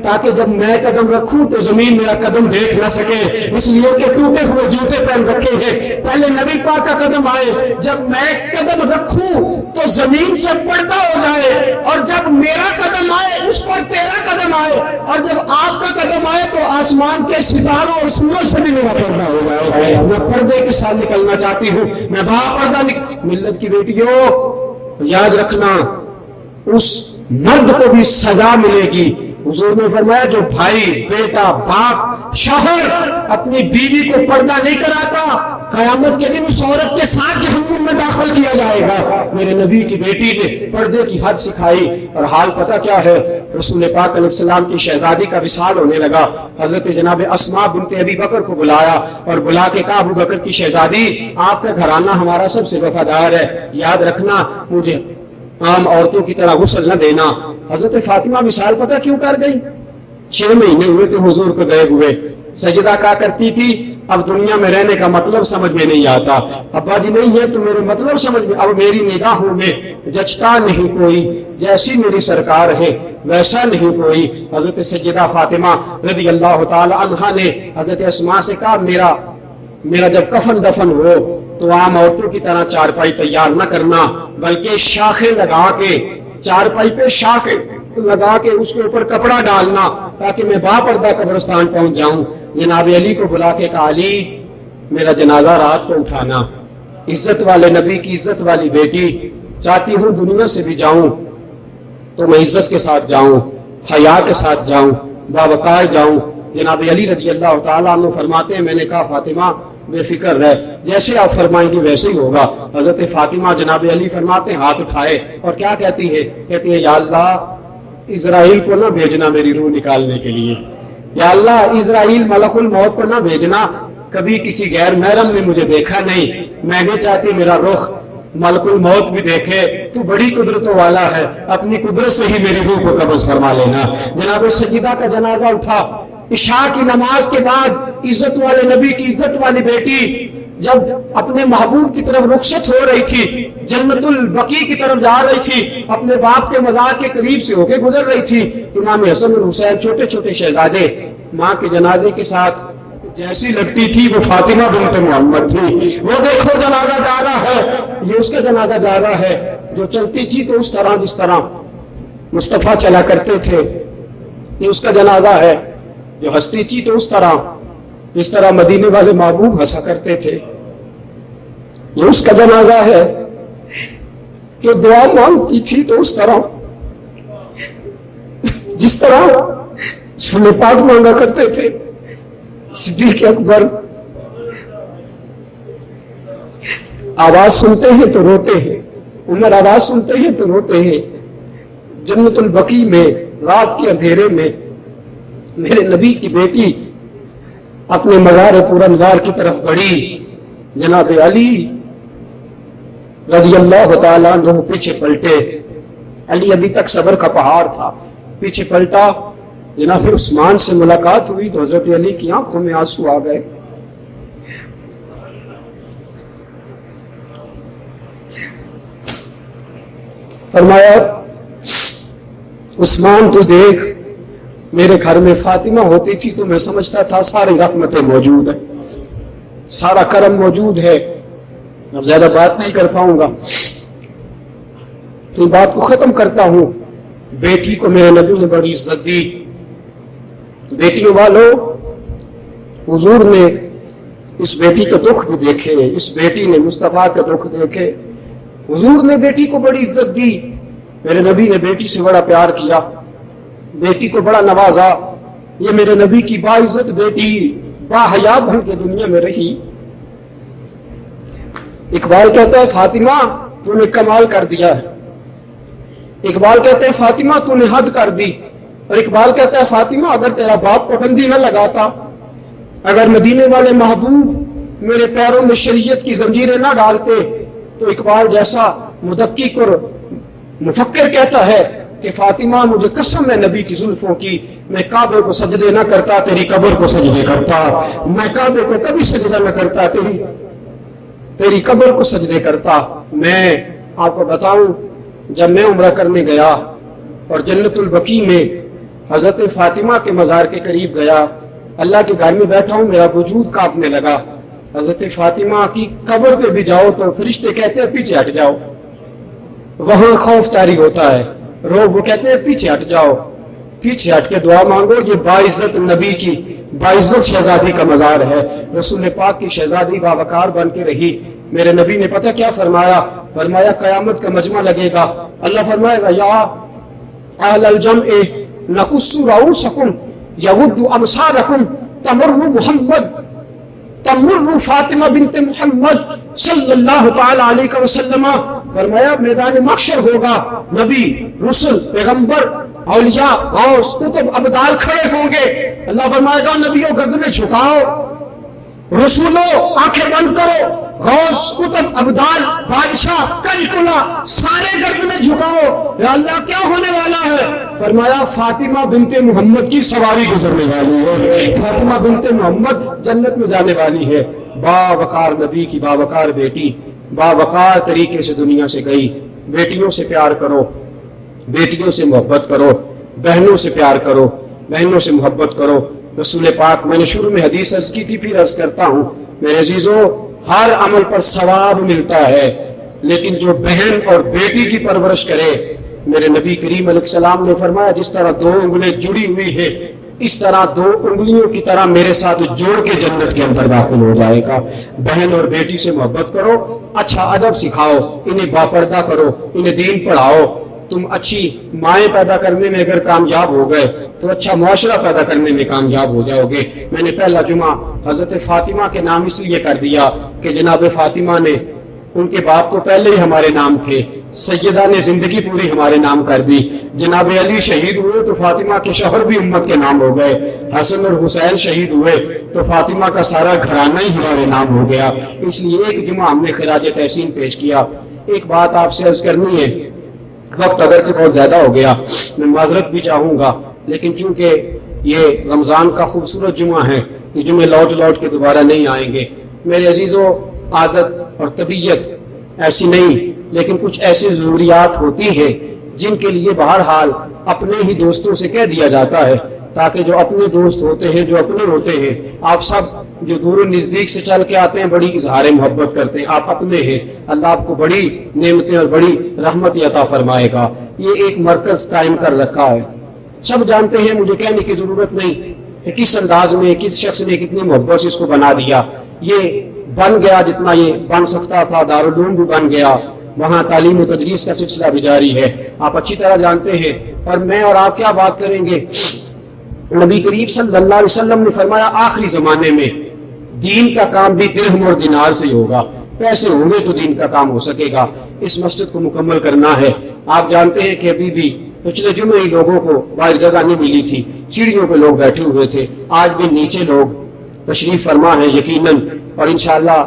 تاکہ جب میں قدم رکھوں تو زمین میرا قدم دیکھ نہ سکے، اس لیے کہ ٹوٹے ہوئے جوتے پہن رکھے ہیں. پہلے نبی پاک کا قدم آئے، جب میں قدم رکھوں تو زمین سے پردہ ہو جائے، اور جب میرا قدم آئے اس پر تیرا قدم آئے، اور جب آپ کا قدم آئے تو آسمان کے ستاروں اور سورج سے بھی میرا پردہ ہو گیا. میں پردے کے ساتھ نکلنا چاہتی ہوں، میں با پردہ ملت کی بیٹیوں یاد رکھنا اس مرد کو بھی سزا ملے گی. حضور نے فرمایا جو بھائی، بیٹا، باپ، شوہر اپنی بیوی کو پردہ نہیں کراتا قیامت کے دن اس عورت کے ساتھ جہنم میں داخل کیا جائے گا. میرے نبی کی بیٹی نے پردے کی حد سکھائی، اور حال پتہ کیا ہے؟ رسول پاک علیہ السلام کی شہزادی کا وصال ہونے لگا. حضرت جناب اسماء بنت ابی بکر کو بلایا اور بلا کے کہا ابو بکر کی شہزادی آپ کا گھرانہ ہمارا سب سے وفادار ہے، یاد رکھنا مجھے عام عورتوں کی طرح غسل نہ دینا. حضرت فاطمہ وصال پتہ کیوں کر گئی؟ 6 مہینے ہوئے تھے حضور کو گئے ہوئے. سجدہ کیا کرتی تھی؟ اب دنیا میں رہنے کا مطلب سمجھ میں نہیں آتا. ابا جی نہیں ہے تو میرے مطلب سمجھ میں، اب میری نگاہوں میں جچتا نہیں کوئی، جیسی میری سرکار ہے ویسا نہیں کوئی. حضرت سیدہ فاطمہ رضی اللہ تعالی عنہا نے حضرت اسماء سے کہا میرا جب کفن دفن ہو تو عام عورتوں کی طرح چارپائی تیار نہ کرنا، بلکہ شاخیں لگا کے، چارپائی پہ شاخیں لگا کے اس کے اوپر کپڑا ڈالنا تاکہ میں با پردہ قبرستان پہنچ جاؤں. جناب علی کو بلا کے کہا علی میرا جنازہ رات کو اٹھانا، عزت والے نبی کی عزت والی بیٹی، چاہتی ہوں دنیا سے بھی جاؤں تو میں عزت کے ساتھ جاؤں، حیا کے ساتھ جاؤں، باوقار جاؤں. جناب علی رضی اللہ تعالیٰ عنہ فرماتے ہیں میں نے کہا فاطمہ بے فکر رہ، جیسے آپ فرمائیں گے ویسے ہی ہوگا۔ حضرت فاطمہ جناب علی فرماتے ہیں ہاتھ اٹھائے اور کیا کہتی ہے؟ کہتی ہے یا اللہ اسرائیل کو نہ بھیجنا میری روح نکالنے کے لیے، یا اللہ اسرائیل ملک الموت کو نہ بھیجنا، کبھی کسی غیر محرم نے مجھے دیکھا نہیں، میں نہیں چاہتی میرا رخ ملک الموت بھی دیکھے، تو بڑی قدرتوں والا ہے، اپنی قدرت سے ہی میری روح کو قبض فرما لینا۔ جناب سیدہ کا جنازہ اٹھا، عشاء کی نماز کے بعد عزت والے نبی کی عزت والی بیٹی جب اپنے محبوب کی طرف رخصت ہو رہی تھی، جنت البقیع کی طرف جا رہی تھی، اپنے باپ کے مزار کے قریب سے ہو کے گزر رہی تھی، امام حسن اور حسین چھوٹے چھوٹے شہزادے ماں کے جنازے کے ساتھ جیسی لگتی تھی وہ فاطمہ بنت محمد تھی۔ وہ دیکھو جنازہ جا رہا ہے، یہ اس کا جنازہ جا رہا ہے جو چلتی تھی تو اس طرح جس طرح مصطفیٰ چلا کرتے تھے، یہ اس کا جنازہ ہے، جو ہنستی تھی تو اس طرح جس طرح مدینے والے محبوب ہنسا کرتے تھے، یہ اس کا جنازہ ہے، جو دعا مانگتی تھی تو اس طرح جس طرح سنے پاک مانگا کرتے تھے صدیق اکبر۔ آواز سنتے ہیں تو روتے ہیں، عمر آواز سنتے ہیں تو روتے ہیں۔ جنت البقیع میں رات کے اندھیرے میں میرے نبی کی بیٹی اپنے مزار پورانوار کی طرف بڑھی، جناب علی رضی اللہ تعالیٰ عنہ پیچھے پلٹے، علی ابھی تک صبر کا پہاڑ تھا، پیچھے پلٹا، جناب عثمان سے ملاقات ہوئی تو حضرت علی کی آنکھوں میں آنسو آ گئے۔ فرمایا عثمان تو دیکھ، میرے گھر میں فاطمہ ہوتی تھی تو میں سمجھتا تھا ساری رحمتیں موجود ہیں، سارا کرم موجود ہے، اب زیادہ بات نہیں کر پاؤں گا تو بات کو ختم کرتا ہوں۔ بیٹی کو میرے نبی نے بڑی عزت دی۔ بیٹیوں والوں، حضور نے اس بیٹی کے دکھ بھی دیکھے، اس بیٹی نے مصطفیٰ کے دکھ دیکھے، حضور نے بیٹی کو بڑی عزت دی، میرے نبی نے بیٹی سے بڑا پیار کیا، بیٹی کو بڑا نوازا۔ یہ میرے نبی کی باعزت بیٹی با حیا بن کے دنیا میں رہی۔ اقبال کہتا ہے فاطمہ تو نے کمال کر دیا ہے، اقبال کہتے ہیں فاطمہ تو نے حد کر دی، اور اقبال کہتا ہے فاطمہ اگر تیرا باپ پابندی نہ لگاتا، اگر مدینے والے محبوب میرے پیروں میں شریعت کی زنجیریں نہ ڈالتے، تو اقبال جیسا مدقق اور مفکر کہتا ہے کہ فاطمہ مجھے قسم ہے نبی کی زلفوں کی، میں کعبے کو سجدے نہ کرتا، تیری قبر کو سجدے کرتا، میں کعبے کو کبھی سجدہ نہ کرتا، تیری قبر کو سجدے کرتا۔ میں آپ کو بتاؤں، جب میں عمرہ کرنے گیا اور جنت البقیع میں حضرت فاطمہ کے مزار کے قریب گیا، اللہ کے گھر میں بیٹھا ہوں، میرا وجود کانپنے لگا۔ حضرت فاطمہ کی قبر پہ بھی جاؤ تو فرشتے کہتے ہیں پیچھے ہٹ جاؤ، وہاں خوف طاری ہوتا ہے، وہ کہتے ہیں پیچھے ہٹ جاؤ، پیچھے ہٹ کے دعا مانگو، یہ باعزت نبی کی باعزت شہزادی کا مزار ہے، رسول پاک کی شہزادی باوقار بن کے رہی۔ میرے نبی نے پتہ کیا فرمایا؟ فرمایا قیامت کا مجمع لگے گا، اللہ فرمائے گا یا اہل الجمع نقص رؤوسکم یود ابصارکم تمر محمد تمر فاطمہ بنت محمد صلی اللہ تعالی علیہ وسلم۔ فرمایا میدان محشر ہوگا، نبی، رسل، پیغمبر، اولیاء، غوث، قطب، ابدال کھڑے ہوں گے، اللہ فرمائے گا نبیوں گردنیں جھکاؤ، رسولوں آنکھیں بند کرو، غوث، قطب، ابدال، بادشاہ، کنکلا، سارے گردنیں جھکاؤ، یا اللہ کیا ہونے والا ہے؟ فرمایا فاطمہ بنت محمد کی سواری گزرنے والی ہے، فاطمہ بنت محمد جنت میں جانے والی ہے۔ باوقار نبی کی باوقار بیٹی باوقار طریقے سے دنیا سے گئی۔ بیٹیوں سے پیار کرو، بیٹیوں سے محبت کرو، بہنوں سے پیار کرو، بہنوں سے محبت کرو۔ رسول پاک، میں نے شروع میں حدیث عرض کی تھی، پھر عرض کرتا ہوں، میرے عزیزوں، ہر عمل پر ثواب ملتا ہے، لیکن جو بہن اور بیٹی کی پرورش کرے، میرے نبی کریم علیہ السلام نے فرمایا جس طرح دو انگلیں جڑی ہوئی ہے، اس طرح دو انگلیوں کی طرح میرے ساتھ جوڑ کے جنت کے اندر داخل ہو جائے گا۔ بہن اور بیٹی سے محبت کرو، اچھا ادب سکھاؤ، انہیں باپردہ کرو، انہیں دین پڑھاؤ، تم اچھی مائیں پیدا کرنے میں اگر کامیاب ہو گئے تو اچھا معاشرہ پیدا کرنے میں کامیاب ہو جاؤ گے۔ میں نے پہلا جمعہ حضرت فاطمہ کے نام اس لیے کر دیا کہ جناب فاطمہ نے، ان کے باپ تو پہلے ہی ہمارے نام تھے، سیدہ نے زندگی پوری ہمارے نام کر دی، جناب علی شہید ہوئے تو فاطمہ کے شوہر بھی امت کے نام ہو گئے، حسن اور حسین شہید ہوئے تو فاطمہ کا سارا گھرانہ ہی ہمارے نام ہو گیا۔ اس لیے ایک جمعہ ہم نے خراج تحسین پیش کیا۔ ایک بات آپ سے عرض کرنی ہے، وقت اگرچہ بہت زیادہ ہو گیا، میں معذرت بھی چاہوں گا، لیکن چونکہ یہ رمضان کا خوبصورت جمعہ ہے، یہ جمعے لوٹ لوٹ کے دوبارہ نہیں آئیں گے۔ میرے عزیزوں، عادت اور طبیعت ایسی نہیں، لیکن کچھ ایسی ضروریات ہوتی ہیں جن کے لیے بہرحال اپنے ہی دوستوں سے کہہ دیا جاتا ہے، تاکہ جو اپنے دوست ہوتے ہیں، جو اپنے ہوتے ہیں، آپ سب جو دور و نزدیک سے چل کے آتے ہیں بڑی اظہار محبت کرتے ہیں، آپ اپنے ہیں، اللہ آپ کو بڑی نعمتیں اور بڑی رحمت عطا فرمائے گا۔ یہ ایک مرکز قائم کر رکھا ہے، سب جانتے ہیں، مجھے کہنے کی ضرورت نہیں کہ کس انداز میں کس شخص نے کتنی محبت سے اس کو بنا دیا۔ یہ بن گیا جتنا یہ بن سکتا تھا، دارالعلوم بھی بن گیا، وہاں تعلیم و تدریس کا سلسلہ بھی جاری ہے، آپ اچھی طرح جانتے ہیں۔ اور میں اور آپ کیا بات کریں گے، نبی کریم صلی اللہ علیہ وسلم نے فرمایا آخری زمانے میں دین کا کام بھی درہم اور دینار سے ہی ہوگا، پیسے ہونے تو دین کا کام ہو سکے گا۔ اس مسجد کو مکمل کرنا ہے۔ آپ جانتے ہیں کہ ابھی بھی پچھلے جمعے ہی لوگوں کو باہر جگہ نہیں ملی تھی، سیڑھیوں پہ لوگ بیٹھے ہوئے تھے، آج بھی نیچے لوگ تشریف فرما ہے یقیناً، اور انشاءاللہ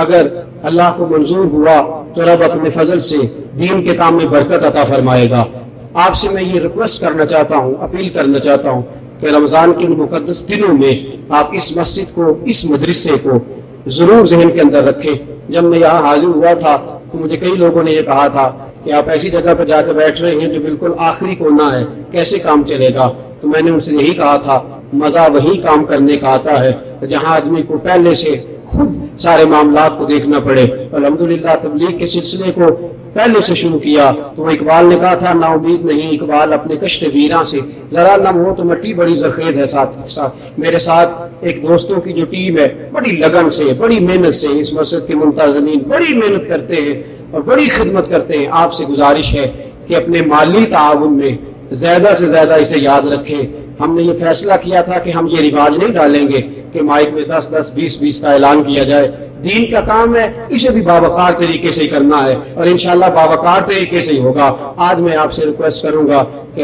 اگر اللہ کو منظور ہوا تو رب اپنے فضل سے دین کے کام میں برکت عطا فرمائے گا۔ آپ سے میں یہ ریکویسٹ کرنا چاہتا ہوں، اپیل کرنا چاہتا ہوں کہ رمضان کے مقدس دنوں میں آپ اس مسجد کو، اس مدرسے کو ضرور ذہن کے اندر رکھیں۔ جب میں یہاں حاضر ہوا تھا تو مجھے کئی لوگوں نے یہ کہا تھا کہ آپ ایسی جگہ پہ جا کے بیٹھ رہے ہیں جو بالکل آخری کونا ہے، کیسے کام چلے گا؟ تو میں نے ان سے یہی کہا تھا، مزہ وہی کام کرنے کا آتا ہے جہاں آدمی کو پہلے سے خود سارے معاملات کو دیکھنا پڑے۔ الحمدللہ تبلیغ کے سلسلے کو پہلے سے شروع کیا تو وہ اقبال نے کہا تھا، نا امید نہیں اقبال اپنے کشت ویراں سے، ذرا نم ہو تو مٹی بڑی زرخیز ہے۔ ساتھ میرے ساتھ ایک دوستوں کی جو ٹیم ہے، بڑی لگن سے، بڑی محنت سے اس مسجد کے منتظمین بڑی محنت کرتے ہیں اور بڑی خدمت کرتے ہیں۔ آپ سے گزارش ہے کہ اپنے مالی تعاون میں زیادہ سے زیادہ اسے یاد رکھیں۔ ہم نے یہ فیصلہ کیا تھا کہ ہم یہ رواج نہیں ڈالیں گے کہ مائک میں 10 20 کا اعلان کیا جائے۔ دین کا کام ہے، اسے بھی باوقار طریقے سے ہی کرنا ہے، اور انشاءاللہ باوقار طریقے سے ہی ہوگا۔ آج میں آپ سے ریکویسٹ کروں گا کہ